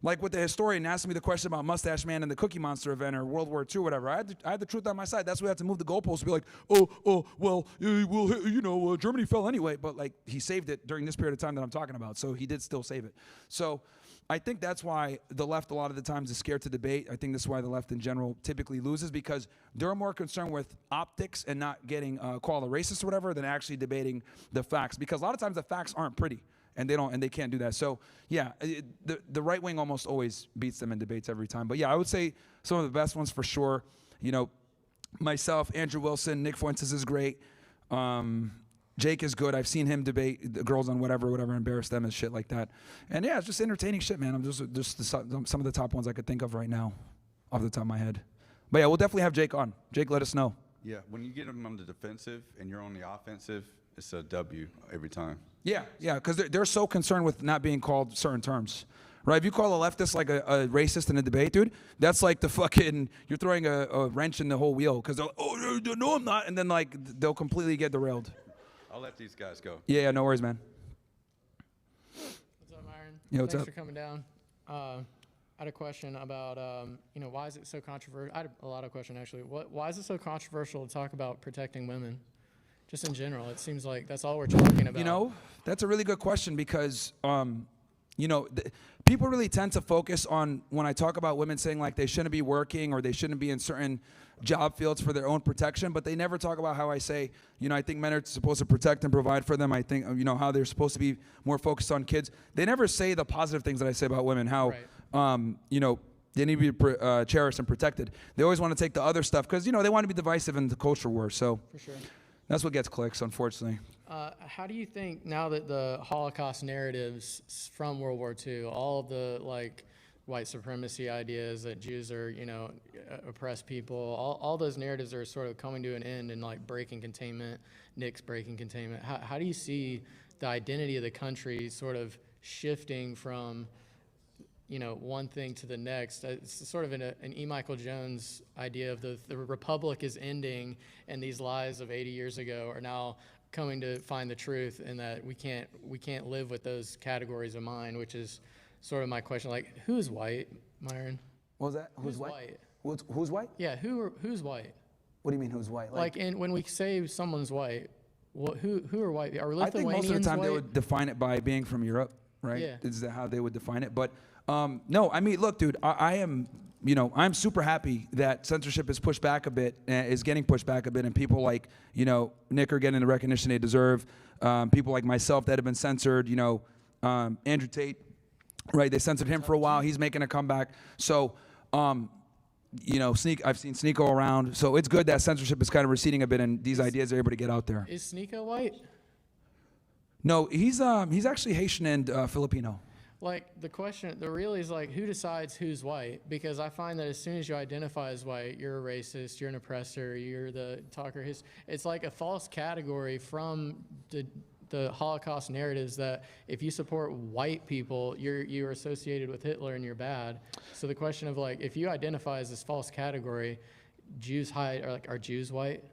D: like with the historian asking me the question about Mustache Man and the Cookie Monster event or World War II or whatever, I had the truth on my side. That's why we had to move the goalposts to be like, Germany fell anyway. But like he saved it during this period of time that I'm talking about. So he did still save it. So I think that's why the left a lot of the times is scared to debate. I think this is why the left in general typically loses, because they're more concerned with optics and not getting called a racist or whatever than actually debating the facts. Because a lot of times the facts aren't pretty. And they can't do that. So yeah, the right wing almost always beats them in debates every time. But yeah, I would say some of the best ones for sure. You know, myself, Andrew Wilson, Nick Fuentes is great. Jake is good. I've seen him debate the girls on whatever, embarrass them and shit like that. And yeah, it's just entertaining shit, man. I'm just some of the top ones I could think of right now, off the top of my head. But yeah, we'll definitely have Jake on. Jake, let us know.
L: Yeah, when you get them on the defensive and you're on the offensive, it's a W every time.
D: Yeah, because they're so concerned with not being called certain terms, right? If you call a leftist like a racist in a debate, dude, that's like the fucking, you're throwing a wrench in the whole wheel, because they're like, oh, no, I'm not, and then like they'll completely get derailed.
L: I'll let these guys go.
D: Yeah, no worries, man.
M: What's up, Myron?
D: Yeah, what's
M: Thanks
D: up?
M: for coming down. I had a question about, why is it so controversial? I had a lot of questions, actually. Why is it so controversial to talk about protecting women? Just in general, it seems like that's all we're talking about.
D: You know, that's a really good question, because, people really tend to focus on, when I talk about women saying like they shouldn't be working or they shouldn't be in certain job fields for their own protection, but they never talk about how I say, I think men are supposed to protect and provide for them. I think, how they're supposed to be more focused on kids. They never say the positive things that I say about women, how, they need to be cherished and protected. They always want to take the other stuff because, they want to be divisive in the culture war. So. For sure. That's what gets clicks, unfortunately.
M: How do you think, now that the Holocaust narratives from World War II, all of the like white supremacy ideas that Jews are, oppressed people, all those narratives are sort of coming to an end and like breaking containment, Nick's breaking containment. How do you see the identity of the country sort of shifting from, one thing to the next? It's sort of an E. Michael Jones idea of the republic is ending, and these lies of 80 years ago are now coming to find the truth, and that we can't live with those categories of mind, which is sort of my question. Like, who's white, Myron?
D: What was that? Who's white? Who's white?
M: Yeah, who's white?
D: What do you mean who's white?
M: Like when we say someone's white, who are white? Are Lithuanians
D: I think most of the time
M: white?
D: they would define it by being from Europe, right?
M: Yeah.
D: Is that how they would define it? But no, I mean, look, dude, I am, I'm super happy that censorship is pushed back a bit, is getting pushed back a bit, and people like, Nick are getting the recognition they deserve. People like myself that have been censored, Andrew Tate, right? They censored him for a while. He's making a comeback. So, I've seen Sneeko around. So it's good that censorship is kind of receding a bit, and these ideas are able to get out there.
M: Is Sneeko white?
D: No, he's actually Haitian and Filipino.
M: Like, the real is like, who decides who's white? Because I find that as soon as you identify as white, you're a racist, you're an oppressor, you're the talker. It's like a false category from the Holocaust narratives that if you support white people, you're associated with Hitler and you're bad. So the question of like, if you identify as this false category, are Jews white?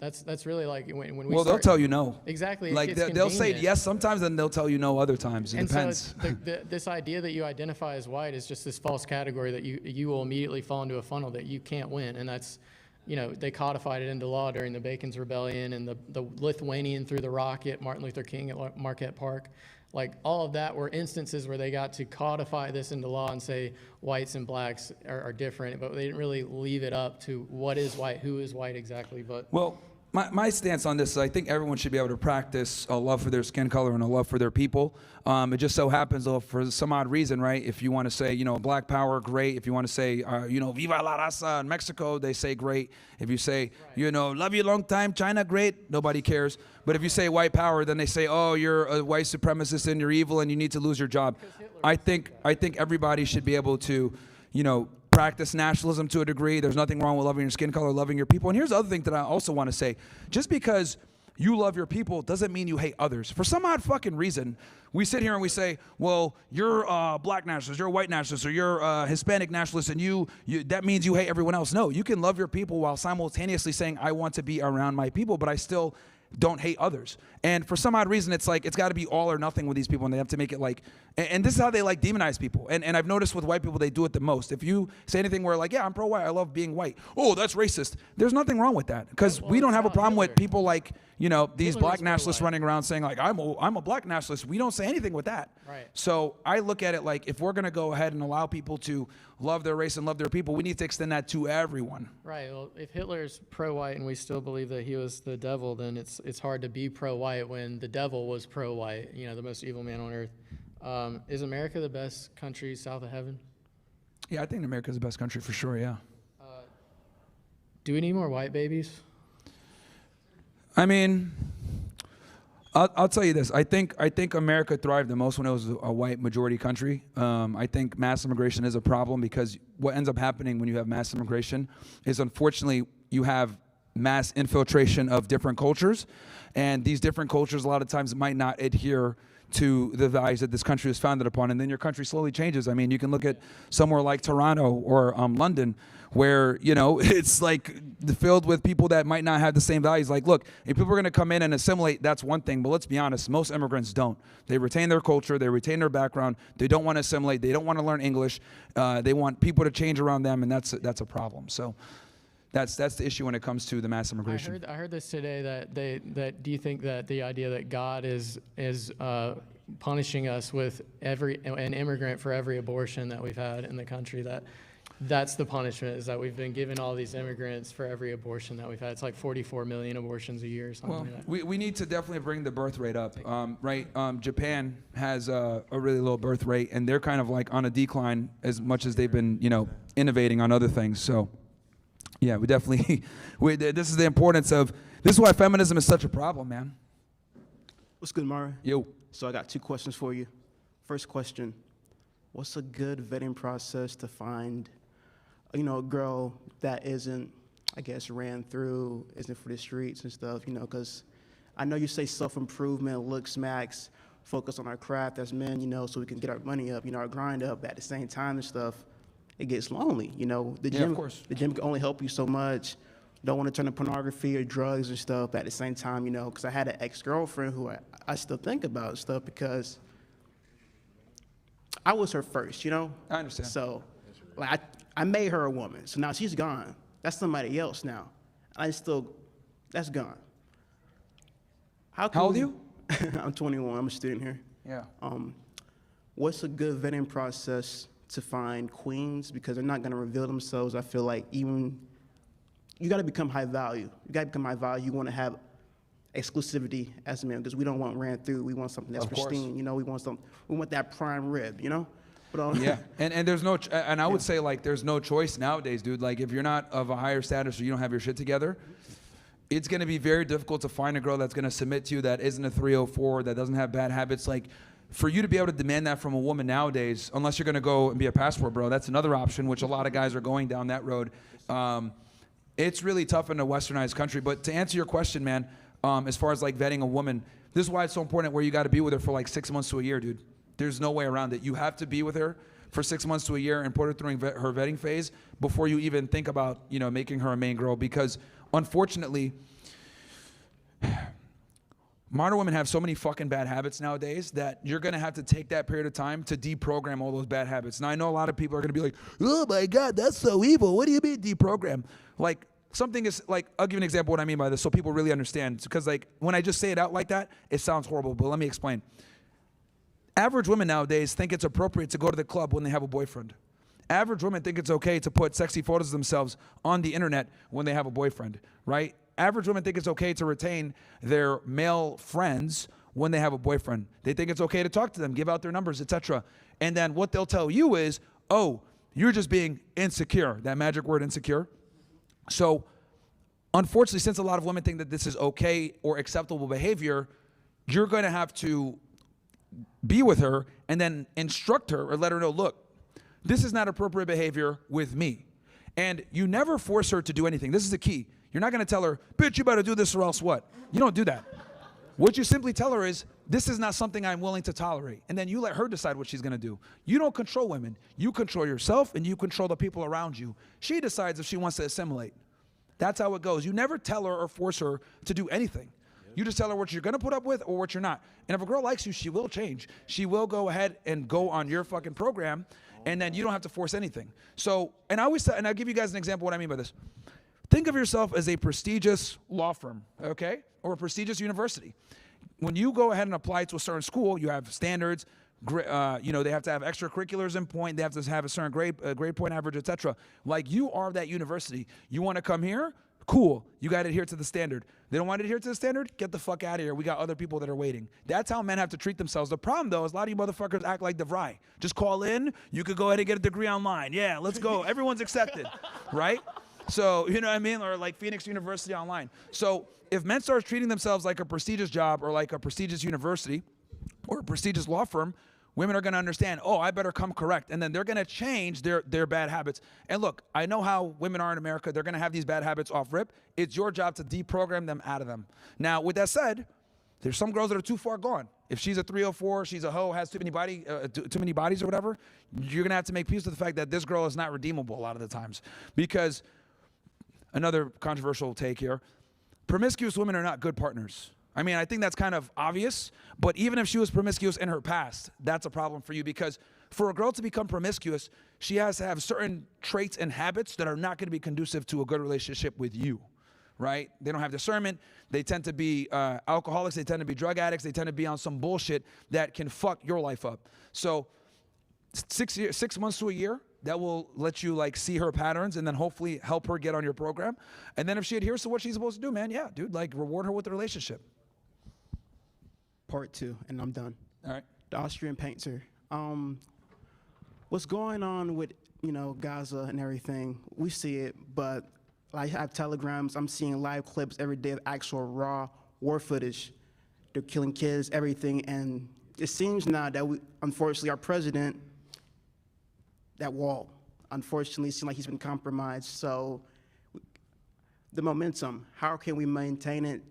M: That's really like when we.
D: Well, they'll tell you no.
M: Exactly.
D: Like they'll say yes sometimes, and they'll tell you no other times. It depends.
M: So this idea that you identify as white is just this false category that you will immediately fall into a funnel that you can't win, and that's, they codified it into law during the Bacon's Rebellion and the Lithuanian threw the rocket, Martin Luther King at Marquette Park. like all of that were instances where they got to codify this into law and say whites and blacks are different, but they didn't really leave it up to what is white, who is white exactly. But
D: well, my stance on this is I think everyone should be able to practice a love for their skin color and a love for their people. It just so happens, though, for some odd reason, right? If you want to say, you know, Black Power, great. If you want to say, you know, Viva la raza in Mexico, they say great. If you say, you know, love you long time, China, great. Nobody cares. But if you say white power, then they say, oh, you're a white supremacist and you're evil and you need to lose your job. I think everybody should be able to, you know, practice nationalism to a degree. There's nothing wrong with loving your skin color, loving your people. And here's the other thing that I also want to say. Just because you love your people doesn't mean you hate others. For some odd fucking reason, we sit here and we say, well, you're a black nationalist, you're a white nationalist, or you're a Hispanic nationalist, and you that means you hate everyone else. No, you can love your people while simultaneously saying, I want to be around my people, but I still don't hate others. And for some odd reason, it's like, it's got to be all or nothing with these people, and they have to make it like, and this is how they like demonize people. And I've noticed with white people, they do it the most. If you say anything where like, yeah, I'm pro-white, I love being white. Oh, that's racist. There's nothing wrong with that, because we don't have a problem with people like, you know, these black nationalists running around saying like, I'm a black nationalist. We don't say anything with that.
M: Right.
D: So I look at it like, if we're going to go ahead and allow people to love their race and love their people, we need to extend that to everyone.
M: Right. Well, if Hitler's pro-white and we still believe that he was the devil, then it's hard to be pro-white when the devil was pro-white, you know, the most evil man on earth. Is America the best country south of heaven?
D: Yeah, I think America's the best country for sure, yeah.
M: Do we need more white babies?
D: I mean, I'll tell you this. I think America thrived the most when it was a white majority country. I think mass immigration is a problem, because what ends up happening when you have mass immigration is, unfortunately, you have mass infiltration of different cultures, and these different cultures a lot of times might not adhere to the values that this country is founded upon, and then your country slowly changes. I mean, you can look at somewhere like Toronto or London, where, you know, it's like filled with people that might not have the same values. Like, look, if people are going to come in and assimilate, that's one thing, but let's be honest, most immigrants don't. They retain their culture, they retain their background, they don't want to assimilate, they don't want to learn English, they want people to change around them, and that's a problem. So that's the issue when it comes to the mass immigration.
M: I heard this today that do you think that the idea that God is punishing us with an immigrant for every abortion that we've had in the country, that's the punishment, is that we've been given all these immigrants for every abortion that we've had? It's like 44 million abortions a year or something like that.
D: We need to definitely bring the birth rate up, right? Japan has a really low birth rate, and they're kind of like on a decline as much as they've been, you know, innovating on other things. So yeah, we definitely, this is the importance of, this is why feminism is such a problem, man.
N: What's good, Myron?
D: Yo.
N: So I got 2 questions for you. First question, what's a good vetting process to find, you know, a girl that isn't, I guess, ran through, isn't for the streets and stuff, you know, because I know you say self-improvement, looks, max, focus on our craft as men, you know, so we can get our money up, you know, our grind up, but at the same time and stuff, it gets lonely, you know. The gym,
D: of course.
N: The gym can only help you so much. Don't want to turn to pornography or drugs and stuff, but at the same time, you know, because I had an ex-girlfriend who I still think about and stuff, because I was her first, you know?
D: I understand.
N: So, like, I made her a woman, so now she's gone. That's somebody else now. That's gone.
D: How old are you?
N: I'm 21, I'm a student here.
D: Yeah.
N: What's a good vetting process to find queens? Because they're not gonna reveal themselves. I feel like you gotta become high value. You gotta become high value. You wanna have exclusivity as a man, because we don't want ran through. We want something that's pristine, you know. We want that prime rib, you know. But
D: yeah, and there's no, and I would say like there's no choice nowadays, dude. Like if you're not of a higher status or you don't have your shit together, it's gonna be very difficult to find a girl that's gonna submit to you, that isn't a 304, that doesn't have bad habits. Like for you to be able to demand that from a woman nowadays, unless you're gonna go and be a passport bro, that's another option, which a lot of guys are going down that road. It's really tough in a westernized country. But to answer your question, man, as far as like vetting a woman, this is why it's so important where you got to be with her for like 6 months to a year, dude. There's no way around it. You have to be with her for 6 months to a year and put her through her vetting phase before you even think about, you know, making her a main girl. Because unfortunately, modern women have so many fucking bad habits nowadays that you're going to have to take that period of time to deprogram all those bad habits. Now, I know a lot of people are going to be like, oh my God, that's so evil. What do you mean deprogram? Like, something is like, I'll give you an example of what I mean by this so people really understand. Because like, when I just say it out like that, it sounds horrible, but let me explain. Average women nowadays think it's appropriate to go to the club when they have a boyfriend. Average women think it's okay to put sexy photos of themselves on the internet when they have a boyfriend, right? Average women think it's okay to retain their male friends when they have a boyfriend. They think it's okay to talk to them, give out their numbers, etc. And then what they'll tell you is, oh, you're just being insecure, that magic word insecure. So unfortunately, since a lot of women think that this is okay or acceptable behavior, you're going to have to be with her and then instruct her or let her know, look, this is not appropriate behavior with me. And you never force her to do anything. This is the key. You're not going to tell her, bitch, you better do this or else what? You don't do that. What you simply tell her is, this is not something I'm willing to tolerate. And then you let her decide what she's going to do. You don't control women. You control yourself and you control the people around you. She decides if she wants to assimilate. That's how it goes. You never tell her or force her to do anything. You just tell her what you're going to put up with or what you're not. And if a girl likes you, she will change. She will go ahead and go on your fucking program, and then you don't have to force anything. So, and I always, and I'll give you guys an example of what I mean by this. Think of yourself as a prestigious law firm, okay? Or a prestigious university. When you go ahead and apply to a certain school, you have standards, they have to have extracurriculars in point, they have to have a certain grade point average, etc. Like, you are that university. You want to come here? Cool, you got to adhere to the standard. They don't want to adhere to the standard? Get the fuck out of here. We got other people that are waiting. That's how men have to treat themselves. The problem, though, is a lot of you motherfuckers act like DeVry. Just call in. You could go ahead and get a degree online. Yeah, let's go. Everyone's accepted, right? So, you know what I mean? Or like Phoenix University online. So if men start treating themselves like a prestigious job or like a prestigious university or a prestigious law firm, women are going to understand, oh, I better come correct. And then they're going to change their bad habits. And look, I know how women are in America. They're going to have these bad habits off rip. It's your job to deprogram them out of them. Now, with that said, there's some girls that are too far gone. If she's a 304, she's a hoe, has too many bodies or whatever, you're going to have to make peace with the fact that this girl is not redeemable a lot of the times. Because, another controversial take here, promiscuous women are not good partners. I mean, I think that's kind of obvious, but even if she was promiscuous in her past, that's a problem for you, because for a girl to become promiscuous, she has to have certain traits and habits that are not going to be conducive to a good relationship with you, right? They don't have discernment. They tend to be alcoholics. They tend to be drug addicts. They tend to be on some bullshit that can fuck your life up. So 6 months to a year, that will let you like see her patterns and then hopefully help her get on your program. And then if she adheres to what she's supposed to do, man, yeah, dude, like reward her with the relationship.
N: Part 2, and I'm done.
D: All right.
N: The Austrian painter. What's going on with, Gaza and everything? We see it, but I have telegrams. I'm seeing live clips every day of actual raw war footage. They're killing kids, everything, and it seems now that unfortunately, our president, that wall, unfortunately, seems like he's been compromised. So the momentum, how can we maintain it,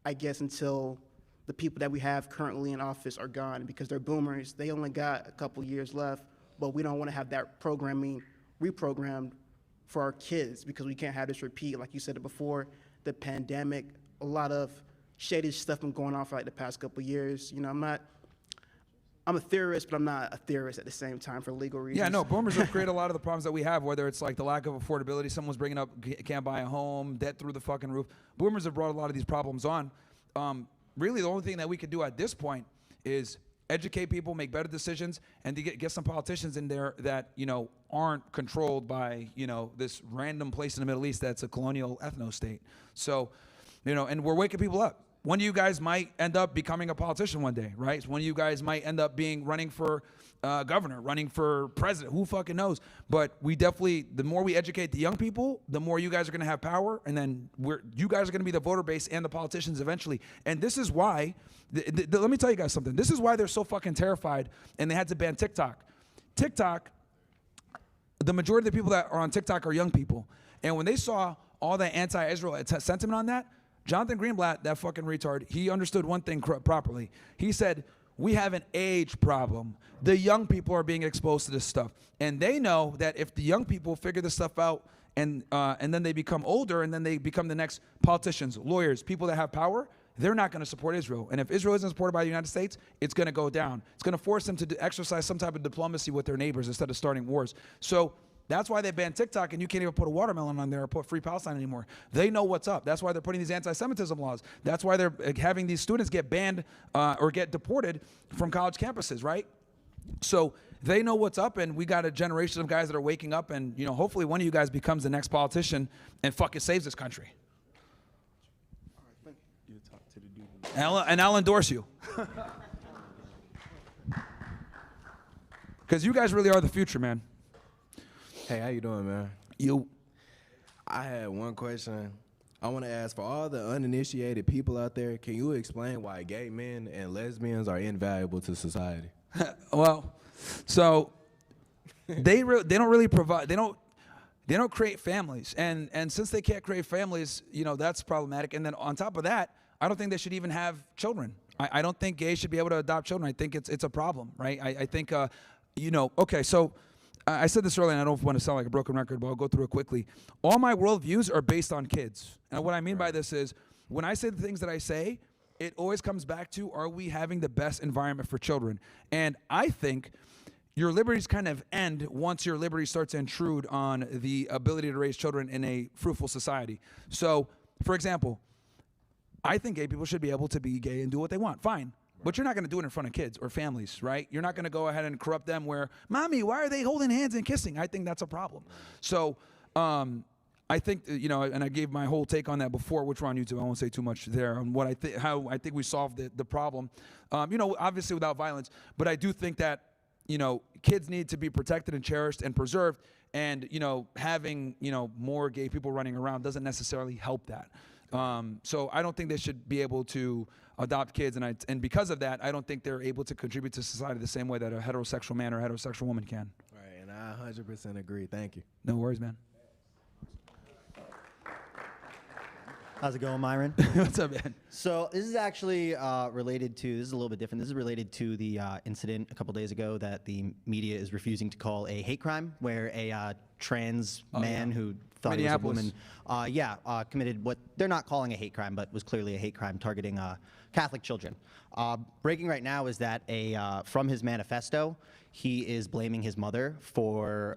N: I guess, until the people that we have currently in office are gone, because they're boomers. They only got a couple years left, but we don't want to have that programming reprogrammed for our kids, because we can't have this repeat. Like you said it before, the pandemic, a lot of shady stuff been going on for like the past couple years. I'm a theorist, but I'm not a theorist at the same time for legal reasons.
D: Yeah, no, boomers have created a lot of the problems that we have, whether it's like the lack of affordability, someone's bringing up can't buy a home, debt through the fucking roof. Boomers have brought a lot of these problems on. Really, the only thing that we could do at this point is educate people, make better decisions, and to get some politicians in there that, aren't controlled by, this random place in the Middle East that's a colonial ethno state. So, and we're waking people up. One of you guys might end up becoming a politician one day, right? One of you guys might end up running for governor, running for president, who fucking knows? But we definitely, the more we educate the young people, the more you guys are gonna have power, and then you guys are gonna be the voter base and the politicians eventually. And this is why, let me tell you guys something. This is why they're so fucking terrified and they had to ban TikTok. TikTok, the majority of the people that are on TikTok are young people. And when they saw all that anti-Israel sentiment on that, Jonathan Greenblatt, that fucking retard, he understood one thing properly. He said, we have an age problem. The young people are being exposed to this stuff. And they know that if the young people figure this stuff out and then they become older and then they become the next politicians, lawyers, people that have power, they're not going to support Israel. And if Israel isn't supported by the United States, it's going to go down. It's going to force them to exercise some type of diplomacy with their neighbors instead of starting wars. So That's why they banned TikTok, and you can't even put a watermelon on there or put Free Palestine anymore. They know what's up. That's why they're putting these anti-Semitism laws. That's why they're having these students get banned or get deported from college campuses, right? So they know what's up, and we got a generation of guys that are waking up, and hopefully one of you guys becomes the next politician and fucking saves this country. And I'll endorse you. Because you guys really are the future, man.
O: Hey, how you doing, man? I had one question. I want to ask for all the uninitiated people out there, can you explain why gay men and lesbians are invaluable to society?
D: Well, so they don't really provide, they don't create families. And since they can't create families, that's problematic. And then on top of that, I don't think they should even have children. I don't think gays should be able to adopt children. I think it's a problem, right? I think, okay, so I said this earlier, and I don't want to sound like a broken record, but I'll go through it quickly. All my worldviews are based on kids. And what I mean by this is, when I say the things that I say, it always comes back to, are we having the best environment for children? And I think your liberties kind of end once your liberty starts to intrude on the ability to raise children in a fruitful society. So, for example, I think gay people should be able to be gay and do what they want. Fine. But you're not going to do it in front of kids or families, right? You're not going to go ahead and corrupt them where, Mommy, why are they holding hands and kissing? I think that's a problem. So I think, and I gave my whole take on that before, which were on YouTube. I won't say too much there on what how I think we solved the problem. Obviously without violence, but I do think that, kids need to be protected and cherished and preserved. And, having, more gay people running around doesn't necessarily help that. So I don't think they should be able to adopt kids, and because of that, I don't think they're able to contribute to society the same way that a heterosexual man or a heterosexual woman can.
O: Right, and I 100% agree. Thank you.
D: No worries, man.
P: How's it going, Myron?
D: What's up, man?
P: So this is actually related to, this is a little bit different. This is related to the incident a couple days ago that the media is refusing to call a hate crime, where a trans man who thought he was a woman, committed what they're not calling a hate crime, but was clearly a hate crime targeting Catholic children. Breaking right now is that from his manifesto, he is blaming his mother for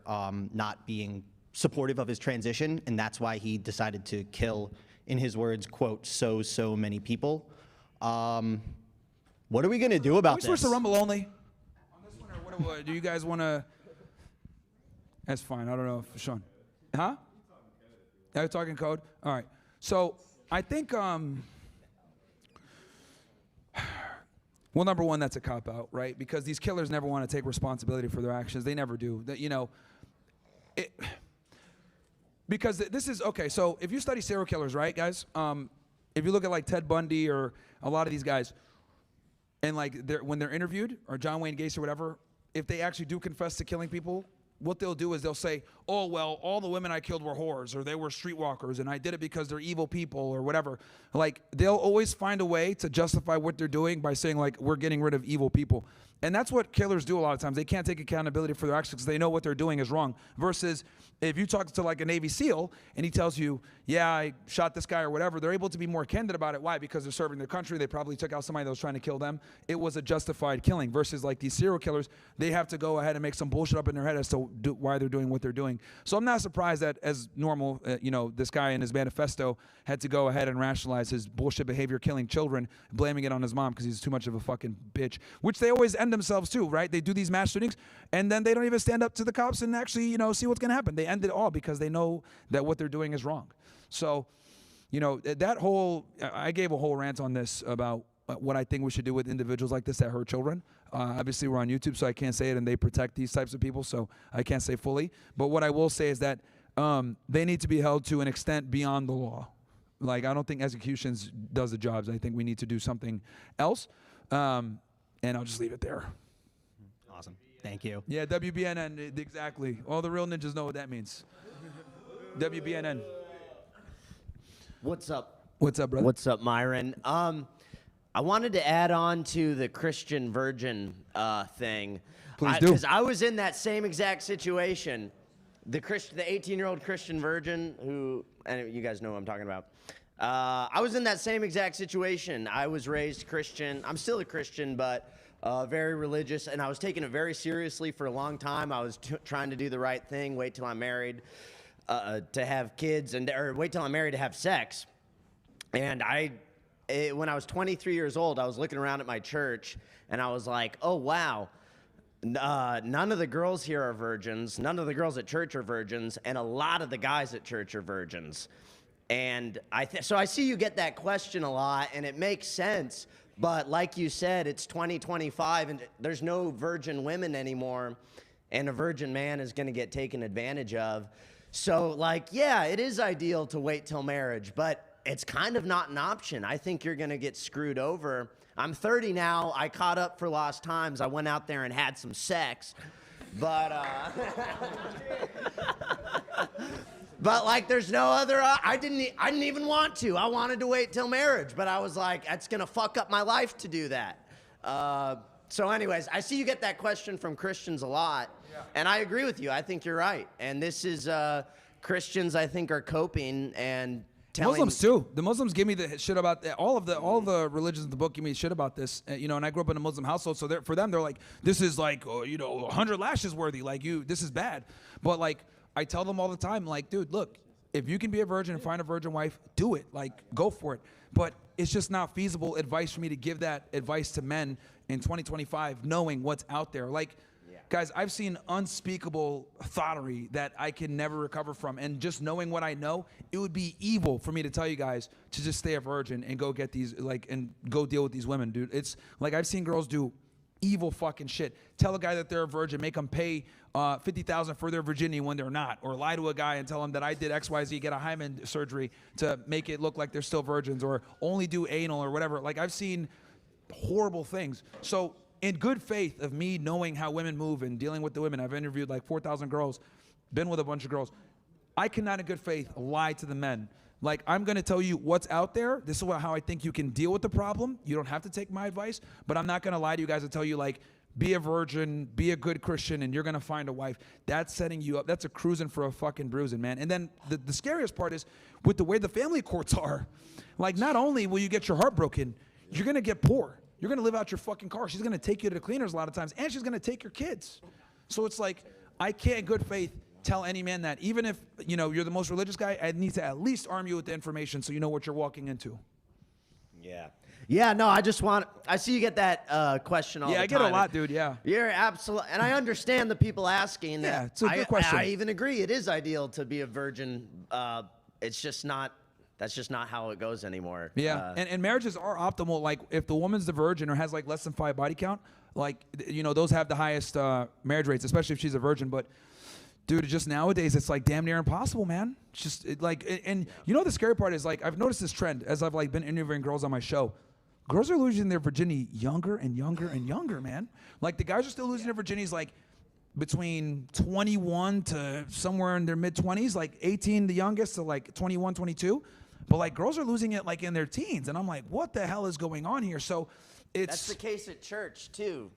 P: not being supportive of his transition, and that's why he decided to kill, in his words, quote, so many people. What are we gonna do about this?
D: Are we supposed to rumble only on this one, or what do you guys want to? That's fine. I don't know if Sean. Huh? Yeah, you're talking code? All right. So I think, well, number one, that's a cop-out, right? Because these killers never want to take responsibility for their actions. They never do. Because this is, okay, so if you study serial killers, right, guys? If you look at like Ted Bundy or a lot of these guys, and like when they're interviewed, or John Wayne Gacy or whatever, if they actually do confess to killing people, what they'll do is they'll say, oh, well, all the women I killed were whores, or they were streetwalkers, and I did it because they're evil people, or whatever. Like, they'll always find a way to justify what they're doing by saying, like, we're getting rid of evil people. And that's what killers do a lot of times. They can't take accountability for their actions because they know what they're doing is wrong. Versus if you talk to like a Navy SEAL and he tells you, yeah, I shot this guy or whatever, they're able to be more candid about it. Why? Because they're serving their country. They probably took out somebody that was trying to kill them. It was a justified killing. Versus like these serial killers, they have to go ahead and make some bullshit up in their head as to why they're doing what they're doing. So I'm not surprised that as normal, this guy in his manifesto had to go ahead and rationalize his bullshit behavior killing children, blaming it on his mom because he's too much of a fucking bitch, which they always end themselves too, right? They do these mass shootings and then they don't even stand up to the cops and actually, see what's gonna happen. They end it all because they know that what they're doing is wrong. So, that whole, I gave a whole rant on this about what I think we should do with individuals like this that hurt children. Obviously we're on YouTube, so I can't say it, and they protect these types of people, so I can't say fully. But what I will say is that they need to be held to an extent beyond the law. Like, I don't think executions does the jobs. I think we need to do something else. And I'll just leave it there.
P: Awesome. Thank you.
D: Yeah, WBNN, exactly. All the real ninjas know what that means. WBNN.
C: What's up?
D: What's up, brother?
C: What's up, Myron? I wanted to add on to the Christian virgin thing.
D: Please do.
C: Because I was in that same exact situation. The 18-year-old Christian virgin who, and you guys know what I'm talking about. I was in that same exact situation. I was raised Christian. I'm still a Christian, but very religious, and I was taking it very seriously for a long time. I was trying to do the right thing, wait till I'm married to have kids, or wait till I'm married to have sex. And when I was 23 years old, I was looking around at my church, and I was like, oh, wow. None of the girls here are virgins. None of the girls at church are virgins, and a lot of the guys at church are virgins. And so I see you get that question a lot, and it makes sense. But like you said, it's 2025, and there's no virgin women anymore, and a virgin man is going to get taken advantage of. So, like, yeah, it is ideal to wait till marriage, but it's kind of not an option. I think you're going to get screwed over. I'm 30 now. I caught up for lost times. I went out there and had some sex. But, but like, there's no other, I didn't even want to. I wanted to wait till marriage, but I was like, that's going to fuck up my life to do that. So anyways, I see you get that question from Christians a lot, and I agree with you. I think you're right. And this is, Christians, I think, are coping and
D: Muslims too. The Muslims give me the shit about all the religions in the book give me shit about this. You know, and I grew up in a Muslim household, so for them they're like, this is like, 100 lashes worthy. Like this is bad. But like I tell them all the time, like, dude, look, if you can be a virgin and find a virgin wife, do it. Like, go for it. But it's just not feasible advice for me to give that advice to men in 2025, knowing what's out there. Like, guys, I've seen unspeakable thottery that I can never recover from. And just knowing what I know, it would be evil for me to tell you guys to just stay a virgin and go get these, and go deal with these women, dude. It's like I've seen girls do evil fucking shit. Tell a guy that they're a virgin, make them pay $50,000 for their virginity when they're not. Or lie to a guy and tell him that I did XYZ, get a hymen surgery to make it look like they're still virgins, or only do anal or whatever. Like, I've seen horrible things. So, in good faith of me knowing how women move and dealing with the women, I've interviewed like 4,000 girls, been with a bunch of girls. I cannot in good faith lie to the men. Like, I'm going to tell you what's out there. This is how I think you can deal with the problem. You don't have to take my advice, but I'm not going to lie to you guys and tell you, like, be a virgin, be a good Christian, and you're going to find a wife. That's setting you up. That's a cruising for a fucking bruising, man. And then the scariest part is with the way the family courts are, like, not only will you get your heart broken, you're going to get poor. You're going to live out your fucking car. She's going to take you to the cleaners a lot of times, and she's going to take your kids. So it's like, I can't in good faith tell any man that. Even if, you're the most religious guy, I need to at least arm you with the information so you know what you're walking into.
C: Yeah. Yeah, no, I see you get that question all the time.
D: Yeah, I get a lot, dude, yeah.
C: You're absolutely, and I understand the people asking.
D: Yeah, it's a good question.
C: I even agree, it is ideal to be a virgin. It's just not. That's just not how it goes anymore.
D: Yeah, and marriages are optimal. Like, if the woman's the virgin or has like less than 5 body count, like, those have the highest marriage rates, especially if she's a virgin. But dude, just nowadays it's like damn near impossible, man. It's just and the scary part is, like, I've noticed this trend as I've been interviewing girls on my show. Girls are losing their virginity younger and younger and younger, man. Like, the guys are still losing their virginities like between 21 to somewhere in their mid-20s, like 18 the youngest to like 21, 22. But like, girls are losing it like in their teens, and I'm like, what the hell is going on here? So
C: that's the case at church too.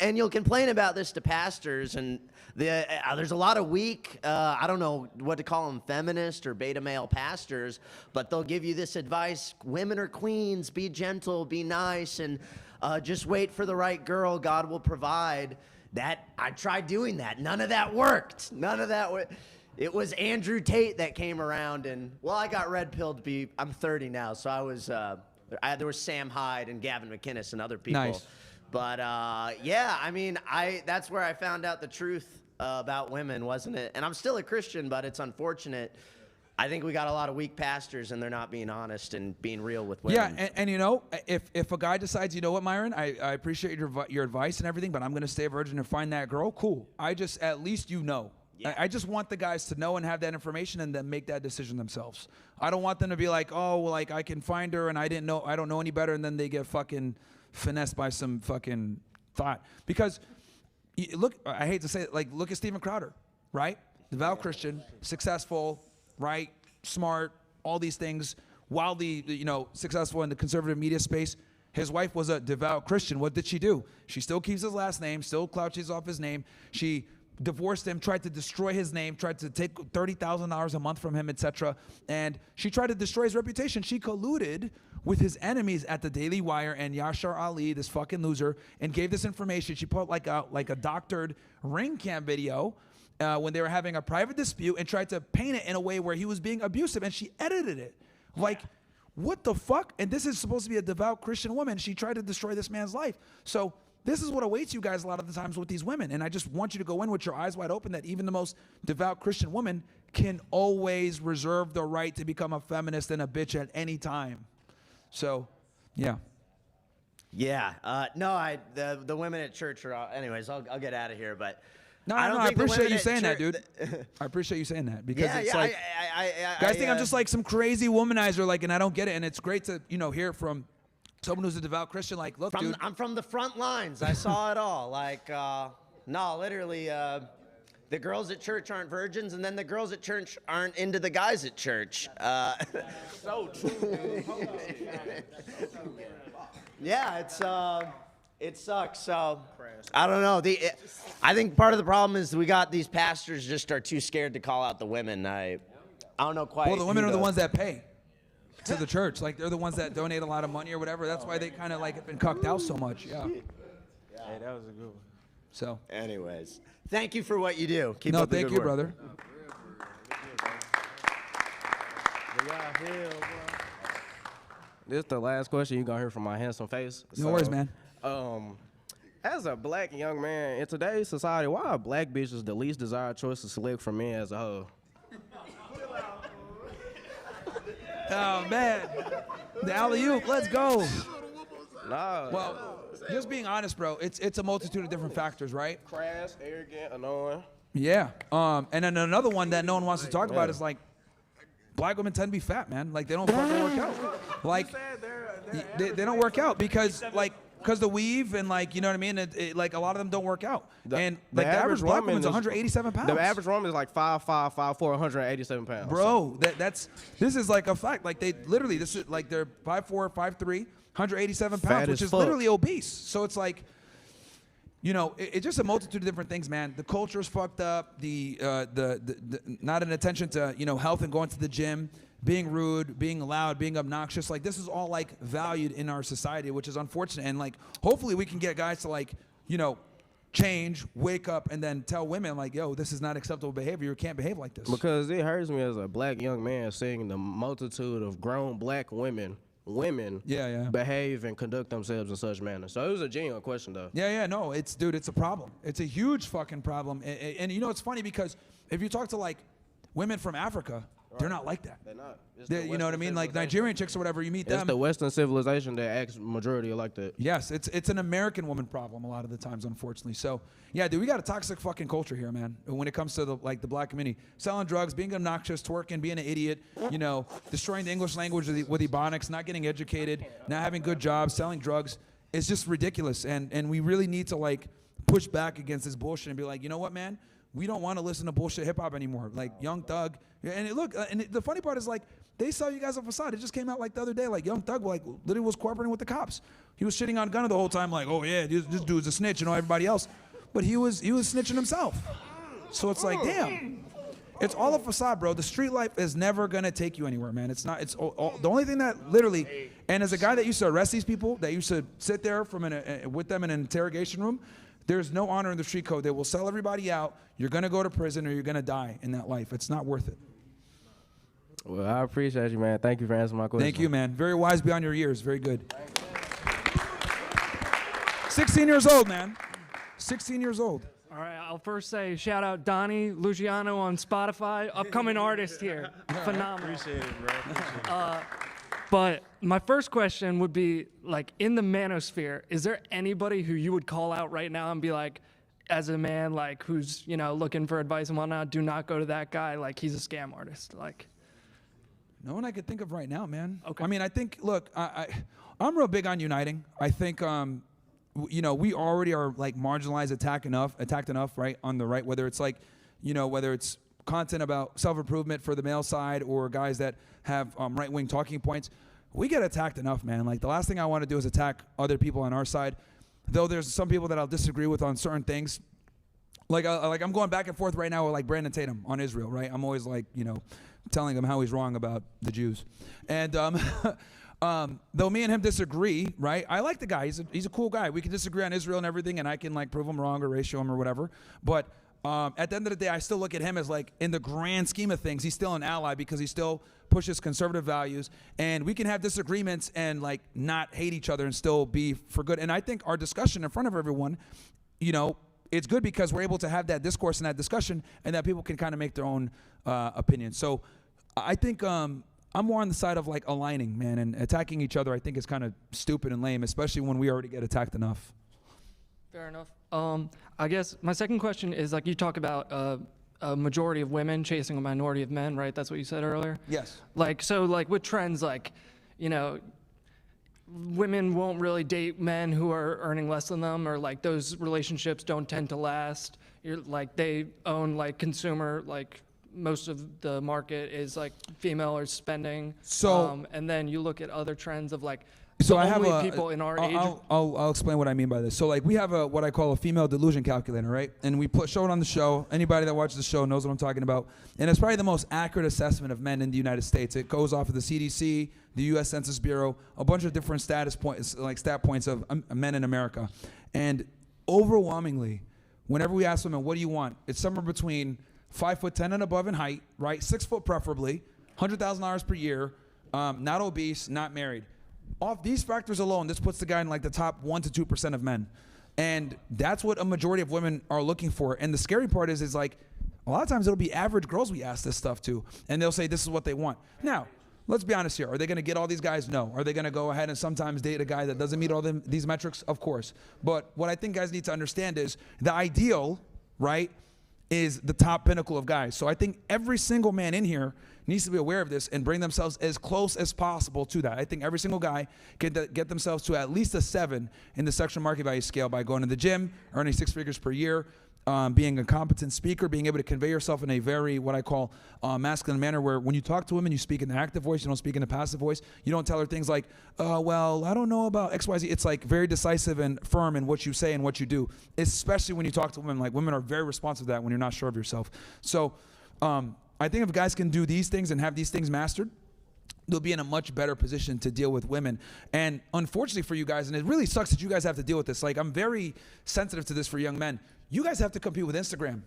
C: And you'll complain about this to pastors, and there's a lot of weak, I don't know what to call them, feminist or beta male pastors, but they'll give you this advice: women are queens, be gentle, be nice, and just wait for the right girl, God will provide. I tried doing that. None of that worked. None of that worked. It was Andrew Tate that came around, and I got red pilled. I'm 30 now, so I was. There was Sam Hyde and Gavin McInnes and other people.
D: Nice.
C: But yeah, I mean, that's where I found out the truth about women, wasn't it? And I'm still a Christian, but it's unfortunate. I think we got a lot of weak pastors, and they're not being honest and being real with women.
D: Yeah, and if a guy decides, you know what, Myron, I appreciate your advice and everything, but I'm going to stay a virgin and find that girl, cool. At least you know. Yeah. I just want the guys to know and have that information and then make that decision themselves. I don't want them to be like, oh, well, like, I can find her and I don't know any better, and then they get fucking finessed by some fucking thought. Because look, I hate to say it, like, look at Steven Crowder, right? Devout Christian, successful, right, smart, all these things, wildly, successful in the conservative media space. His wife was a devout Christian. What did she do? She still keeps his last name, still clouches off his name. She divorced him, tried to destroy his name, tried to take $30,000 a month from him, etc. And she tried to destroy his reputation. She colluded with his enemies at the Daily Wire and Yashar Ali, this fucking loser, and gave this information. She put like a doctored ring cam video when they were having a private dispute and tried to paint it in a way where he was being abusive, and she edited it. Like, what the fuck? And this is supposed to be a devout Christian woman. She tried to destroy this man's life. So this is what awaits you guys a lot of the times with these women. And I just want you to go in with your eyes wide open that even the most devout Christian woman can always reserve the right to become a feminist and a bitch at any time. So, yeah.
C: Yeah. No, the women at church are, anyways, I'll get out of here, but.
D: No, I appreciate you saying that, dude. I appreciate you saying that because it's like, guys think I'm just like some crazy womanizer, like, and I don't get it. And it's great to, hear from someone who's a devout Christian, like, look, dude.
C: I'm from the front lines. I saw it all. Like, no, literally, the girls at church aren't virgins, and then the girls at church aren't into the guys at church. So true. Yeah, it sucks. So I don't know. I think part of the problem is we got these pastors just are too scared to call out the women. I don't know quite.
D: Well, the women are the ones that pay to the church. Like, they're the ones that donate a lot of money or whatever. That's why they kind of like have been cucked out so much. Yeah.
H: Hey, that was a good one.
D: So,
C: anyways, thank you for what you do. Keep up the good
D: thank you,
C: work.
D: brother.
H: This is the last question you're going to hear from my handsome face.
D: No worries, man.
H: As a black young man, in today's society, why are black bitches the least desired choice to select for men as a whole?
D: Oh, man. The alley-oop, let's go.
H: Nah.
D: Well, just being honest, bro, it's a multitude of different factors, right?
H: Crass, arrogant, annoying.
D: Yeah. And then another one that no one wants to talk about is, like, black women tend to be fat, man. Like, they don't fucking work out. Like, they don't work out because the weave and, like, you know what I mean? Like, a lot of them don't work out. And, like, the average black woman's 187 pounds.
H: The average woman is like 5'5", 5'4", 187 pounds.
D: Bro, this is like a fact. Like, they literally, this is like they're 5'4", 5'3", 187 pounds, which is literally obese. So it's like, it's just a multitude of different things, man. The culture's fucked up. The not an attention to, health and going to the gym, being rude, being loud, being obnoxious. Like, this is all, like, valued in our society, which is unfortunate. And, like, hopefully we can get guys to, like, change, wake up, and then tell women, like, yo, this is not acceptable behavior. You can't behave like this.
H: Because it hurts me as a black young man seeing the multitude of grown black women behave and conduct themselves in such manner. So it was a genuine question, though.
D: Yeah, no, it's a problem. It's a huge fucking problem. And it's funny because if you talk to, like, women from Africa, they're not like that.
H: They're not.
D: You know what I mean? Like, Nigerian chicks or whatever, you meet them.
H: It's the Western civilization that acts majority like that.
D: Yes, it's an American woman problem a lot of the times, unfortunately. So, yeah, dude, we got a toxic fucking culture here, man, when it comes to the black community. Selling drugs, being obnoxious, twerking, being an idiot, destroying the English language with ebonics, not getting educated, not having good jobs, selling drugs. It's just ridiculous. And we really need to, like, push back against this bullshit and be like, you know what, man? We don't want to listen to bullshit hip-hop anymore. Like, Young Thug. And the funny part is, like, they sell you guys a facade. It just came out, like, the other day. Like, Young Thug, like, literally was cooperating with the cops. He was shitting on Gunna the whole time, like, oh, yeah, this dude's a snitch, everybody else. But he was snitching himself. So it's like, damn. It's all a facade, bro. The street life is never going to take you anywhere, man. It's not. It's all, the only thing that literally, and as a guy that used to arrest these people, that used to sit there with them in an interrogation room, there's no honor in the street code. They will sell everybody out. You're going to go to prison or you're going to die in that life. It's not worth it.
H: Well, I appreciate you, man. Thank you for answering my question.
D: Thank you, man. Very wise beyond your years. Very good. 16 years old, man. 16 years old.
Q: All right, I'll first say shout out Donnie Luciano on Spotify, upcoming artist here. Phenomenal.
H: Appreciate it, bro. Appreciate it.
Q: But my first question would be, like, in the manosphere, is there anybody who you would call out right now and be like, as a man, like, who's, looking for advice and whatnot, do not go to that guy, like, he's a scam artist, like?
D: No one I could think of right now, man. Okay. I mean, I think, look, I'm real big on uniting. I think, we already are, like, marginalized, attacked enough, right, on the right, whether it's, like, whether it's content about self-improvement for the male side or guys that have right-wing talking points. We get attacked enough, man. Like, the last thing I want to do is attack other people on our side. Though there's some people that I'll disagree with on certain things, Like I'm going back and forth right now with like Brandon Tatum on Israel, right? I'm always like, you know, telling him how he's wrong about the Jews. And though me and him disagree, right? I like the guy. He's a cool guy. We can disagree on Israel and everything, and I can like prove him wrong or ratio him or whatever. But at the end of the day, I still look at him as like, in the grand scheme of things, he's still an ally because he still pushes conservative values. And we can have disagreements and like not hate each other and still be for good. And I think our discussion in front of everyone, you know, it's good because we're able to have that discourse and that discussion, and that people can kind of make their own opinions. So I think I'm more on the side of like aligning, man, and attacking each other. I think is kind of stupid and lame, especially when we already get attacked enough.
Q: Fair enough. I guess my second question is, like, you talk about a majority of women chasing a minority of men, right? That's what you said earlier?
D: Yes.
Q: Like, so, like, with trends, like, you know, women won't really date men who are earning less than them, or, like, those relationships don't tend to last. Like, they own, like, consumer, like, most of the market is, like, female or spending.
D: So,
Q: and then you look at other trends of, like,
D: so I have
Q: people in our age.
D: I'll explain what I mean by this. So like we have what I call a female delusion calculator, right? And we show it on the show. Anybody that watches the show knows what I'm talking about. And it's probably the most accurate assessment of men in the United States. It goes off of the CDC, the U.S. Census Bureau, a bunch of different stat points of men in America. And overwhelmingly, whenever we ask women, what do you want? It's somewhere between 5'10" and above in height, right? 6 foot preferably, $100,000 per year, not obese, not married. Off these factors alone, this puts the guy in like the top 1 to 2% of men. And that's what a majority of women are looking for. And the scary part is like, a lot of times it'll be average girls we ask this stuff to, and they'll say this is what they want. Now, let's be honest here. Are they gonna get all these guys? No. Are they gonna go ahead and sometimes date a guy that doesn't meet all these metrics? Of course. But what I think guys need to understand is the ideal, right, is the top pinnacle of guys. So I think every single man in here needs to be aware of this and bring themselves as close as possible to that. I think every single guy can get themselves to at least a 7 in the sexual market value scale by going to the gym, earning 6 figures per year, being a competent speaker, being able to convey yourself in a very, what I call, masculine manner, where when you talk to women, you speak in the active voice, you don't speak in the passive voice. You don't tell her things like, well, I don't know about XYZ. It's like very decisive and firm in what you say and what you do, especially when you talk to women. Like, women are very responsive to that when you're not sure of yourself. So I think if guys can do these things and have these things mastered, they'll be in a much better position to deal with women. And unfortunately for you guys, and it really sucks that you guys have to deal with this, like I'm very sensitive to this for young men, you guys have to compete with Instagram.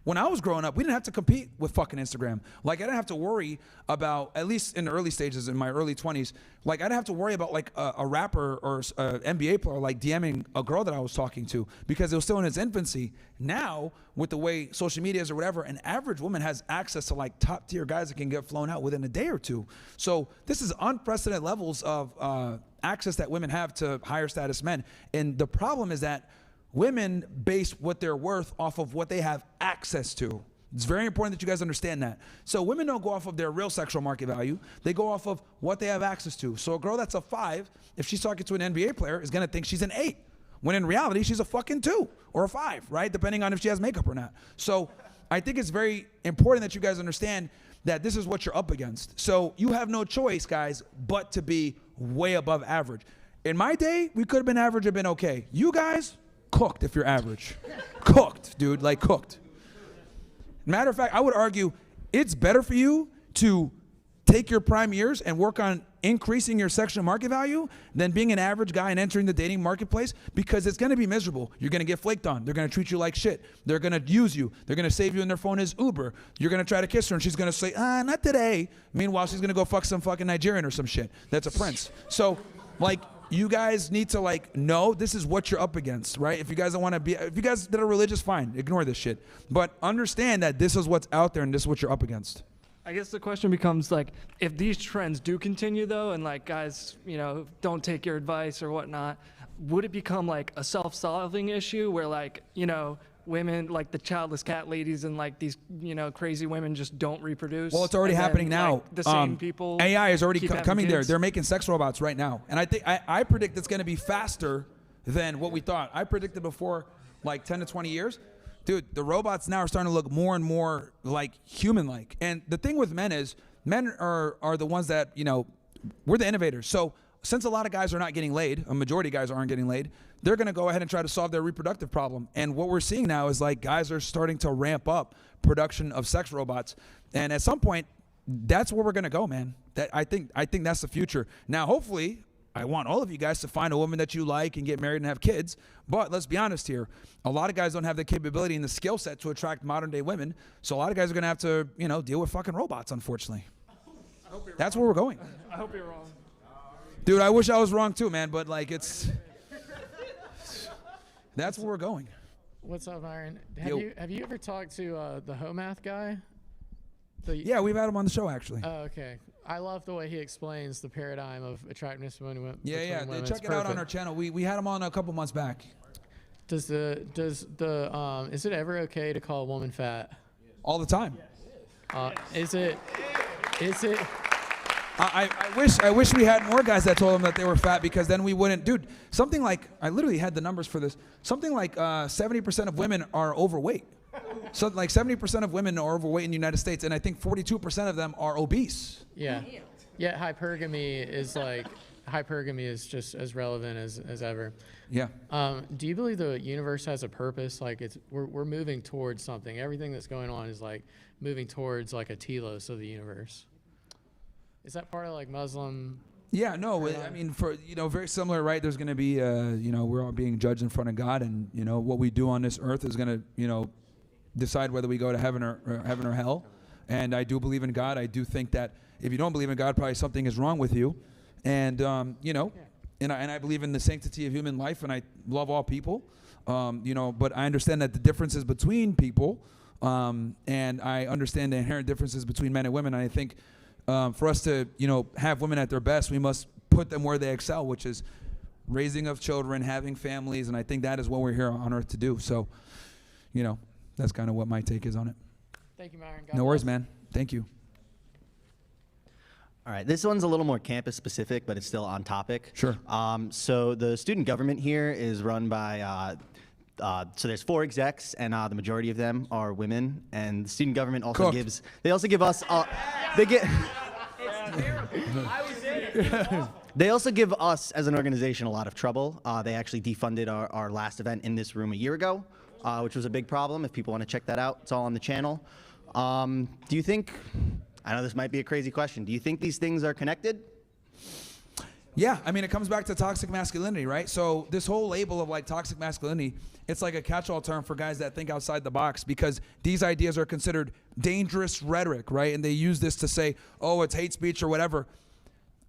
D: When I was growing up, we didn't have to compete with fucking Instagram. Like I didn't have to worry about, at least in the early stages in my early 20s, like I didn't have to worry about like a rapper or an NBA player like DMing a girl that I was talking to because it was still in its infancy. Now, with the way social media is or whatever, an average woman has access to like top tier guys that can get flown out within a day or two. So this is unprecedented levels of access that women have to higher status men. And the problem is that women base what they're worth off of what they have access to. It's very important that you guys understand that. So women don't go off of their real sexual market value. They go off of what they have access to. So a girl that's a 5, if she's talking to an NBA player, is gonna think she's an 8. When in reality, she's a fucking 2 or a 5, right? Depending on if she has makeup or not. So I think it's very important that you guys understand that this is what you're up against. So you have no choice, guys, but to be way above average. In my day, we could have been average and been okay. You guys, cooked if you're average. Cooked, dude, like cooked. Matter of fact, I would argue it's better for you to take your prime years and work on increasing your sexual market value than being an average guy and entering the dating marketplace, because it's gonna be miserable. You're gonna get flaked on. They're gonna treat you like shit. They're gonna use you. They're gonna save you in their phone as Uber. You're gonna try to kiss her and she's gonna say, not today. Meanwhile, she's gonna go fuck some fucking Nigerian or some shit. That's a prince. So, like, you guys need to like know this is what you're up against, right? If you guys don't want to be, if you guys that are religious, fine, ignore this shit. But understand that this is what's out there and this is what you're up against.
Q: I guess the question becomes like, if these trends do continue though, and like guys, you know, don't take your advice or whatnot, would it become like a self-solving issue where like, you know, women like the childless cat ladies and like these, you know, crazy women just don't reproduce?
D: Well, it's already happening now.
Q: Like, the same people.
D: AI is already coming there.
Q: Kids.
D: They're making sex robots right now. And I think, I predict it's going to be faster than what we thought. I predicted before like 10 to 20 years. Dude, the robots now are starting to look more and more like human-like. And the thing with men is, men are the ones that, you know, we're the innovators. So since a lot of guys are not getting laid, a majority of guys aren't getting laid, they're going to go ahead and try to solve their reproductive problem. And what we're seeing now is like guys are starting to ramp up production of sex robots. And at some point, that's where we're going to go, man. I think that's the future. Now, hopefully, I want all of you guys to find a woman that you like and get married and have kids. But let's be honest here. A lot of guys don't have the capability and the skill set to attract modern day women. So a lot of guys are going to have to, deal with fucking robots, unfortunately. That's where we're going.
Q: I hope you're wrong.
D: Dude, I wish I was wrong too, man. But like, that's where we're going.
M: What's up, Myron? Have you ever talked to the Homath guy?
D: Yeah, we've had him on the show, actually.
M: Oh, okay. I love the way he explains the paradigm of attractiveness when women.
D: Yeah. Check it out on our channel. We had him on a couple months back.
M: Is it ever okay to call a woman fat?
D: All the time.
M: Is it?
D: I wish we had more guys that told them that they were fat, because then we wouldn't. Dude, something like, I literally had the numbers for this. Something like 70% of women are overweight. So like 70% of women are overweight in the United States, and I think 42% of them are obese.
M: Yeah. Yeah, hypergamy is just as relevant as ever.
D: Yeah.
M: Do you believe the universe has a purpose? Like we're moving towards something. Everything that's going on is like moving towards like a telos of the universe. Is that part of like Muslim?
D: Yeah, no, I mean, for, very similar, right? There's going to be, we're all being judged in front of God, and, what we do on this earth is going to, decide whether we go to heaven or hell. And I do believe in God. I do think that if you don't believe in God, probably something is wrong with you. And, and I believe in the sanctity of human life, and I love all people, but I understand that the differences between people, and I understand the inherent differences between men and women. And I think for us to, have women at their best, we must put them where they excel, which is raising of children, having families, and I think that is what we're here on earth to do. So, that's kind of what my take is on it.
M: Thank you, Myron.
D: No worries, man. Thank you.
P: All right, this one's a little more campus specific, but it's still on topic.
D: Sure.
P: So the student government here is run by, so there's 4 execs, and the majority of them are women. And the student government also gives us, they also give us as an organization a lot of trouble. They actually defunded our last event in this room a year ago, which was a big problem. If people want to check that out, it's all on the channel. Do you think, I know this might be a crazy question, do you think these things are connected?
D: Yeah, I mean, it comes back to toxic masculinity, right? So this whole label of like toxic masculinity, it's like a catch-all term for guys that think outside the box, because these ideas are considered dangerous rhetoric, right? And they use this to say, oh, it's hate speech or whatever.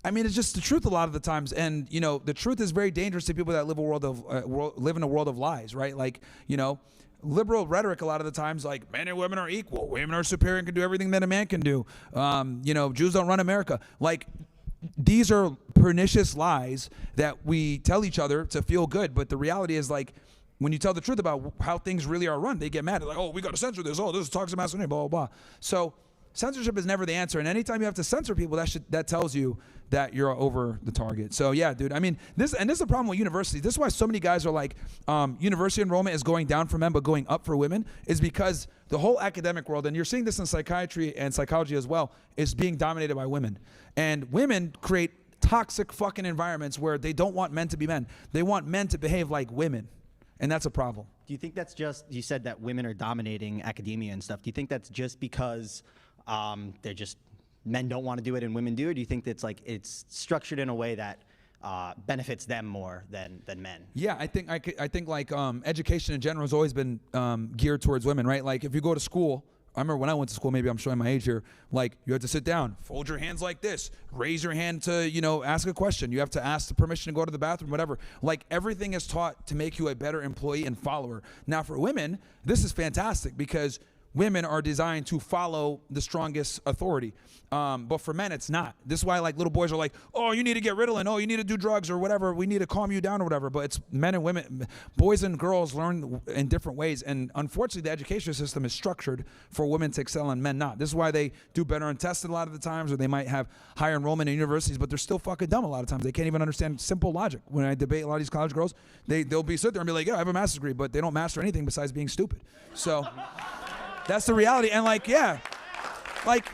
D: I mean, it's just the truth a lot of the times. And, the truth is very dangerous to people that live in a world of lies, right? Like, liberal rhetoric a lot of the times, like men and women are equal, women are superior and can do everything that a man can do. Jews don't run America. Like, these are pernicious lies that we tell each other to feel good. But the reality is, like, when you tell the truth about how things really are run, they get mad. They're like, oh, we got to censor this. Oh, this is toxic masculinity, blah, blah, blah. So censorship is never the answer. And anytime you have to censor people, that tells you that you're over the target. So yeah, dude, I mean, this is the problem with universities. This is why so many guys are like, university enrollment is going down for men but going up for women, is because the whole academic world, and you're seeing this in psychiatry and psychology as well, is being dominated by women. And women create toxic fucking environments where they don't want men to be men. They want men to behave like women. And that's a problem.
P: Do you think that's just, you said that women are dominating academia and stuff. Do you think that's just because they're just, men don't want to do it and women do? Or do you think that's like, it's structured in a way that benefits them more than men?
D: Yeah, I think like education in general has always been geared towards women, right? Like if you go to school, I remember when I went to school, maybe I'm showing my age here, like you had to sit down, fold your hands like this, raise your hand to, ask a question. You have to ask the permission to go to the bathroom, whatever. Like everything is taught to make you a better employee and follower. Now for women, this is fantastic because women are designed to follow the strongest authority. But for men, it's not. This is why like little boys are like, oh, you need to get Ritalin. Oh, you need to do drugs or whatever. We need to calm you down or whatever. But it's men and women, boys and girls learn in different ways. And unfortunately, the education system is structured for women to excel and men not. This is why they do better on tests a lot of the times, or they might have higher enrollment in universities, but they're still fucking dumb a lot of times. They can't even understand simple logic. When I debate a lot of these college girls, they'll be sit there and be like, yeah, I have a master's degree, but they don't master anything besides being stupid. So that's the reality. And like, yeah. like,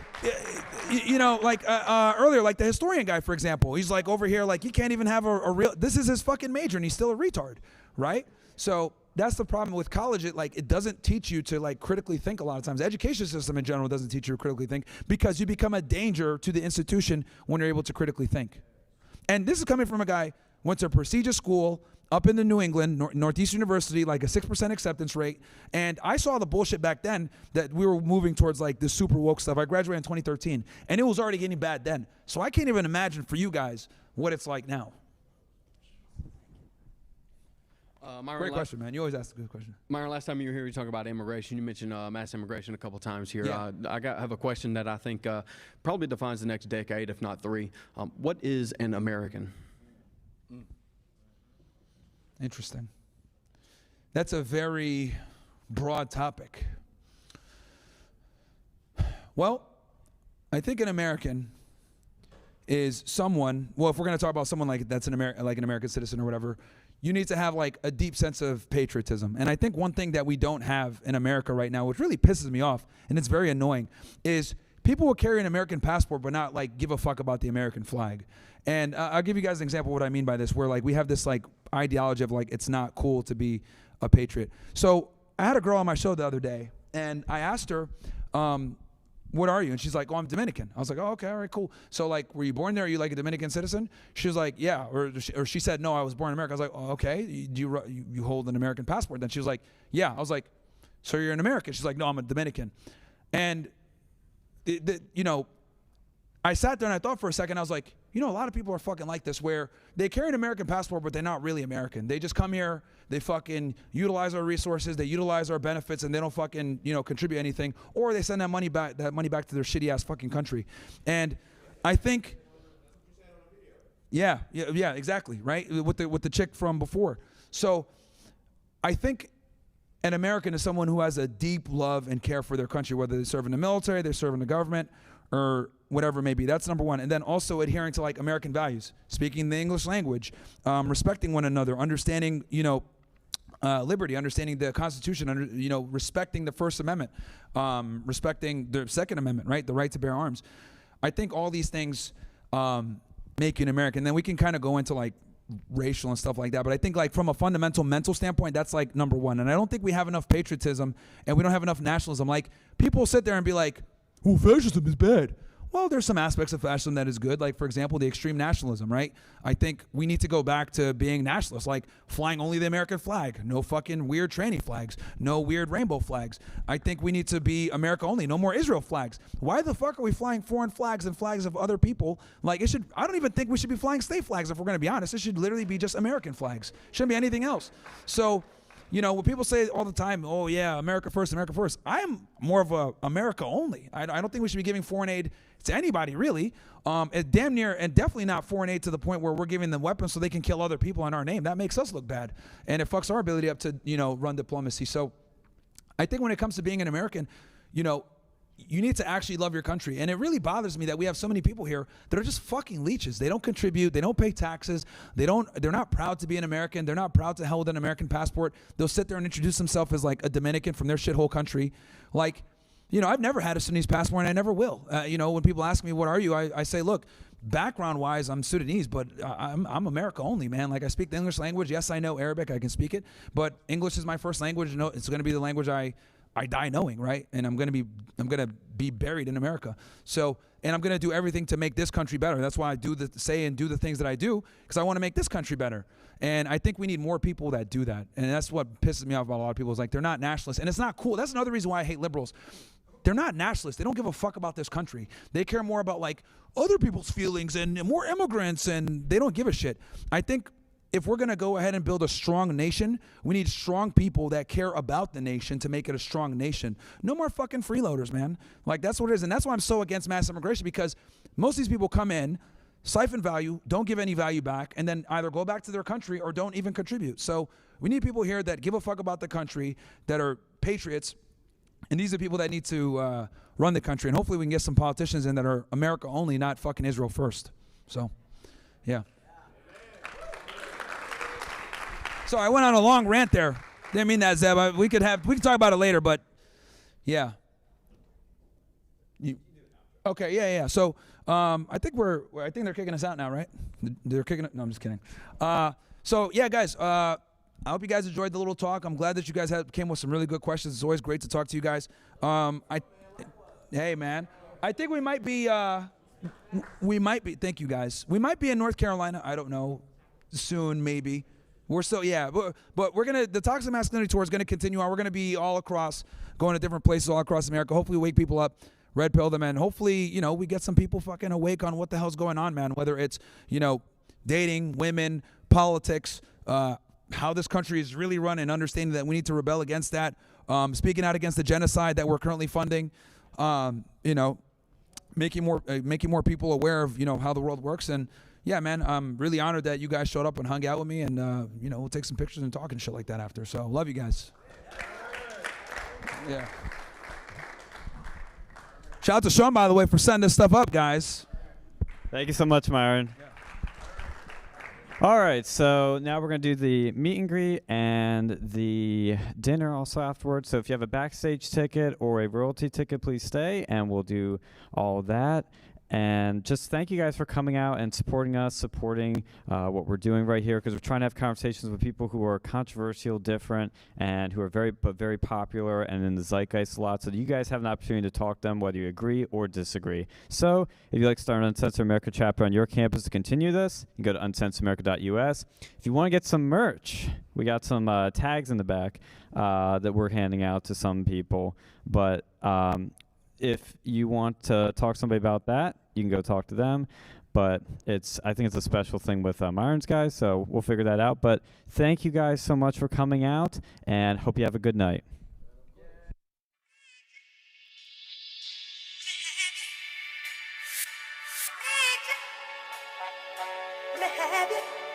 D: earlier, like the historian guy, for example, he's like over here, like he can't even have a real, this is his fucking major and he's still a retard, right? So that's the problem with college. It doesn't teach you to like critically think a lot of times. The education system in general doesn't teach you to critically think because you become a danger to the institution when you're able to critically think. And this is coming from a guy went to a prestigious school up in the New England, Northeastern University, like a 6% acceptance rate. And I saw the bullshit back then that we were moving towards like this super woke stuff. I graduated in 2013 and it was already getting bad then. So I can't even imagine for you guys what it's like now.
R: Myron,
D: Great question, man. You always ask a good question.
R: Myron, last time you were here, you talked about immigration. You mentioned mass immigration a couple times here.
D: Yeah.
R: I have a question that I think probably defines the next decade, if not three. What is an American?
D: Interesting. That's a very broad topic. Well, I think an American is someone, well, if we're going to talk about someone like that's an American citizen or whatever, you need to have like a deep sense of patriotism. And I think one thing that we don't have in America right now, which really pisses me off, and it's very annoying, is people will carry an American passport but not like give a fuck about the American flag. And I'll give you guys an example of what I mean by this, where like we have this like ideology of like it's not cool to be a patriot. So I had a girl on my show the other day, and I asked her, what are you? And she's like, oh, I'm Dominican. I was like, oh, okay, all right, cool. So like, were you born there? Are you like a Dominican citizen? She was like, yeah. Or she said, no, I was born in America. I was like, oh, okay. Do you hold an American passport? Then she was like, yeah. I was like, so you're an American? She's like, no, I'm a Dominican. And you know, I sat there and I thought for a second. I was like, you know, a lot of people are fucking like this, where they carry an American passport, but they're not really American. They just come here, they fucking utilize our resources, they utilize our benefits, and they don't fucking, you know, contribute anything, or they send that money back to their shitty ass fucking country. And I think, yeah, exactly, right, with the chick from before. So I think an American is someone who has a deep love and care for their country, whether they serve in the military, they serve in the government, or whatever it may be. That's number one. And then also adhering to like American values, speaking the English language, respecting one another, understanding, you know, liberty, understanding the Constitution, you know, respecting the First Amendment, respecting the Second Amendment, right, the right to bear arms. I think all these things make you an American. Then we can kind of go into like racial and stuff like that. But I think like from a fundamental mental standpoint, that's like number one. And I don't think we have enough patriotism and we don't have enough nationalism. Like people sit there and be like, oh, fascism is bad. Well, there's some aspects of fascism that is good, like, for example, the extreme nationalism, right? I think we need to go back to being nationalists, like flying only the American flag, no fucking weird tranny flags, no weird rainbow flags. I think we need to be America only, no more Israel flags. Why the fuck are we flying foreign flags and flags of other people? Like, I don't even think we should be flying state flags if we're going to be honest. It should literally be just American flags. Shouldn't be anything else. So, you know, when people say all the time, oh yeah, America first, I am more of a America only. I don't think we should be giving foreign aid to anybody, really. It damn near, and definitely not foreign aid to the point where we're giving them weapons so they can kill other people in our name. That makes us look bad. And it fucks our ability up to, you know, run diplomacy. So I think when it comes to being an American, you know, you need to actually love your country. And it really bothers me that we have so many people here that are just fucking leeches. They don't contribute. They don't pay taxes. They're not proud to be an American. They're not proud to hold an American passport. They'll sit there and introduce themselves as like a Dominican from their shithole country. Like, you know, I've never had a Sudanese passport and I never will. You know, when people ask me, what are you? I say, look, background-wise, I'm Sudanese, but I'm America only, man. Like, I speak the English language. Yes, I know Arabic. I can speak it. But English is my first language. No, it's going to be the language I die knowing, right? And I'm gonna be buried in America. So, and I'm gonna do everything to make this country better. That's why I do the things that I do, because I want to make this country better. And I think we need more people that do that. And that's what pisses me off about a lot of people, is like, they're not nationalists, and it's not cool. That's another reason why I hate liberals. They're not nationalists. They don't give a fuck about this country. They care more about like other people's feelings and more immigrants, and they don't give a shit. I think if we're going to go ahead and build a strong nation, we need strong people that care about the nation to make it a strong nation. No more fucking freeloaders, man. Like, that's what it is. And that's why I'm so against mass immigration, because most of these people come in, siphon value, don't give any value back, and then either go back to their country or don't even contribute. So we need people here that give a fuck about the country, that are patriots, and these are people that need to run the country. And hopefully we can get some politicians in that are America only, not fucking Israel first. So, yeah. So I went on a long rant there. Didn't mean that, Zeb. We could talk about it later, but yeah. Okay, yeah. So I think they're kicking us out now, right? They're kicking it. No, I'm just kidding. So yeah, guys. I hope you guys enjoyed the little talk. I'm glad that you guys came with some really good questions. It's always great to talk to you guys. Hey man, I think we might be. Thank you guys. We might be in North Carolina. I don't know. Soon, maybe. We're still, but we're gonna. The Toxic Masculinity Tour is gonna continue on. We're gonna be all across, going to different places all across America. Hopefully, wake people up. Red pill them, and hopefully, we get some people fucking awake on what the hell's going on, man. Whether it's, dating, women, politics, how this country is really run, and understanding that we need to rebel against that. Speaking out against the genocide that we're currently funding. Making more people aware of how the world works. And yeah, man, I'm really honored that you guys showed up and hung out with me, and we'll take some pictures and talk and shit like that after. So love you guys. Yeah. Shout out to Sean, by the way, for setting this stuff up, guys.
B: Thank you so much, Myron. Yeah. All right, so now we're going to do the meet and greet and the dinner also afterwards. So if you have a backstage ticket or a royalty ticket, please stay, and we'll do all that. And just thank you guys for coming out and supporting us, supporting what we're doing right here, because we're trying to have conversations with people who are controversial, different, and who are very popular and in the zeitgeist a lot. So you guys have an opportunity to talk to them, whether you agree or disagree. So if you'd like to start an Uncensored America chapter on your campus to continue this, you can go to uncensoredamerica.us. If you want to get some merch, we got some tags in the back that we're handing out to some people. But if you want to talk to somebody about that, you can go talk to them. But I think it's a special thing with Myron's guys, so we'll figure that out. But thank you guys so much for coming out, and hope you have a good night.
A: Let me have you.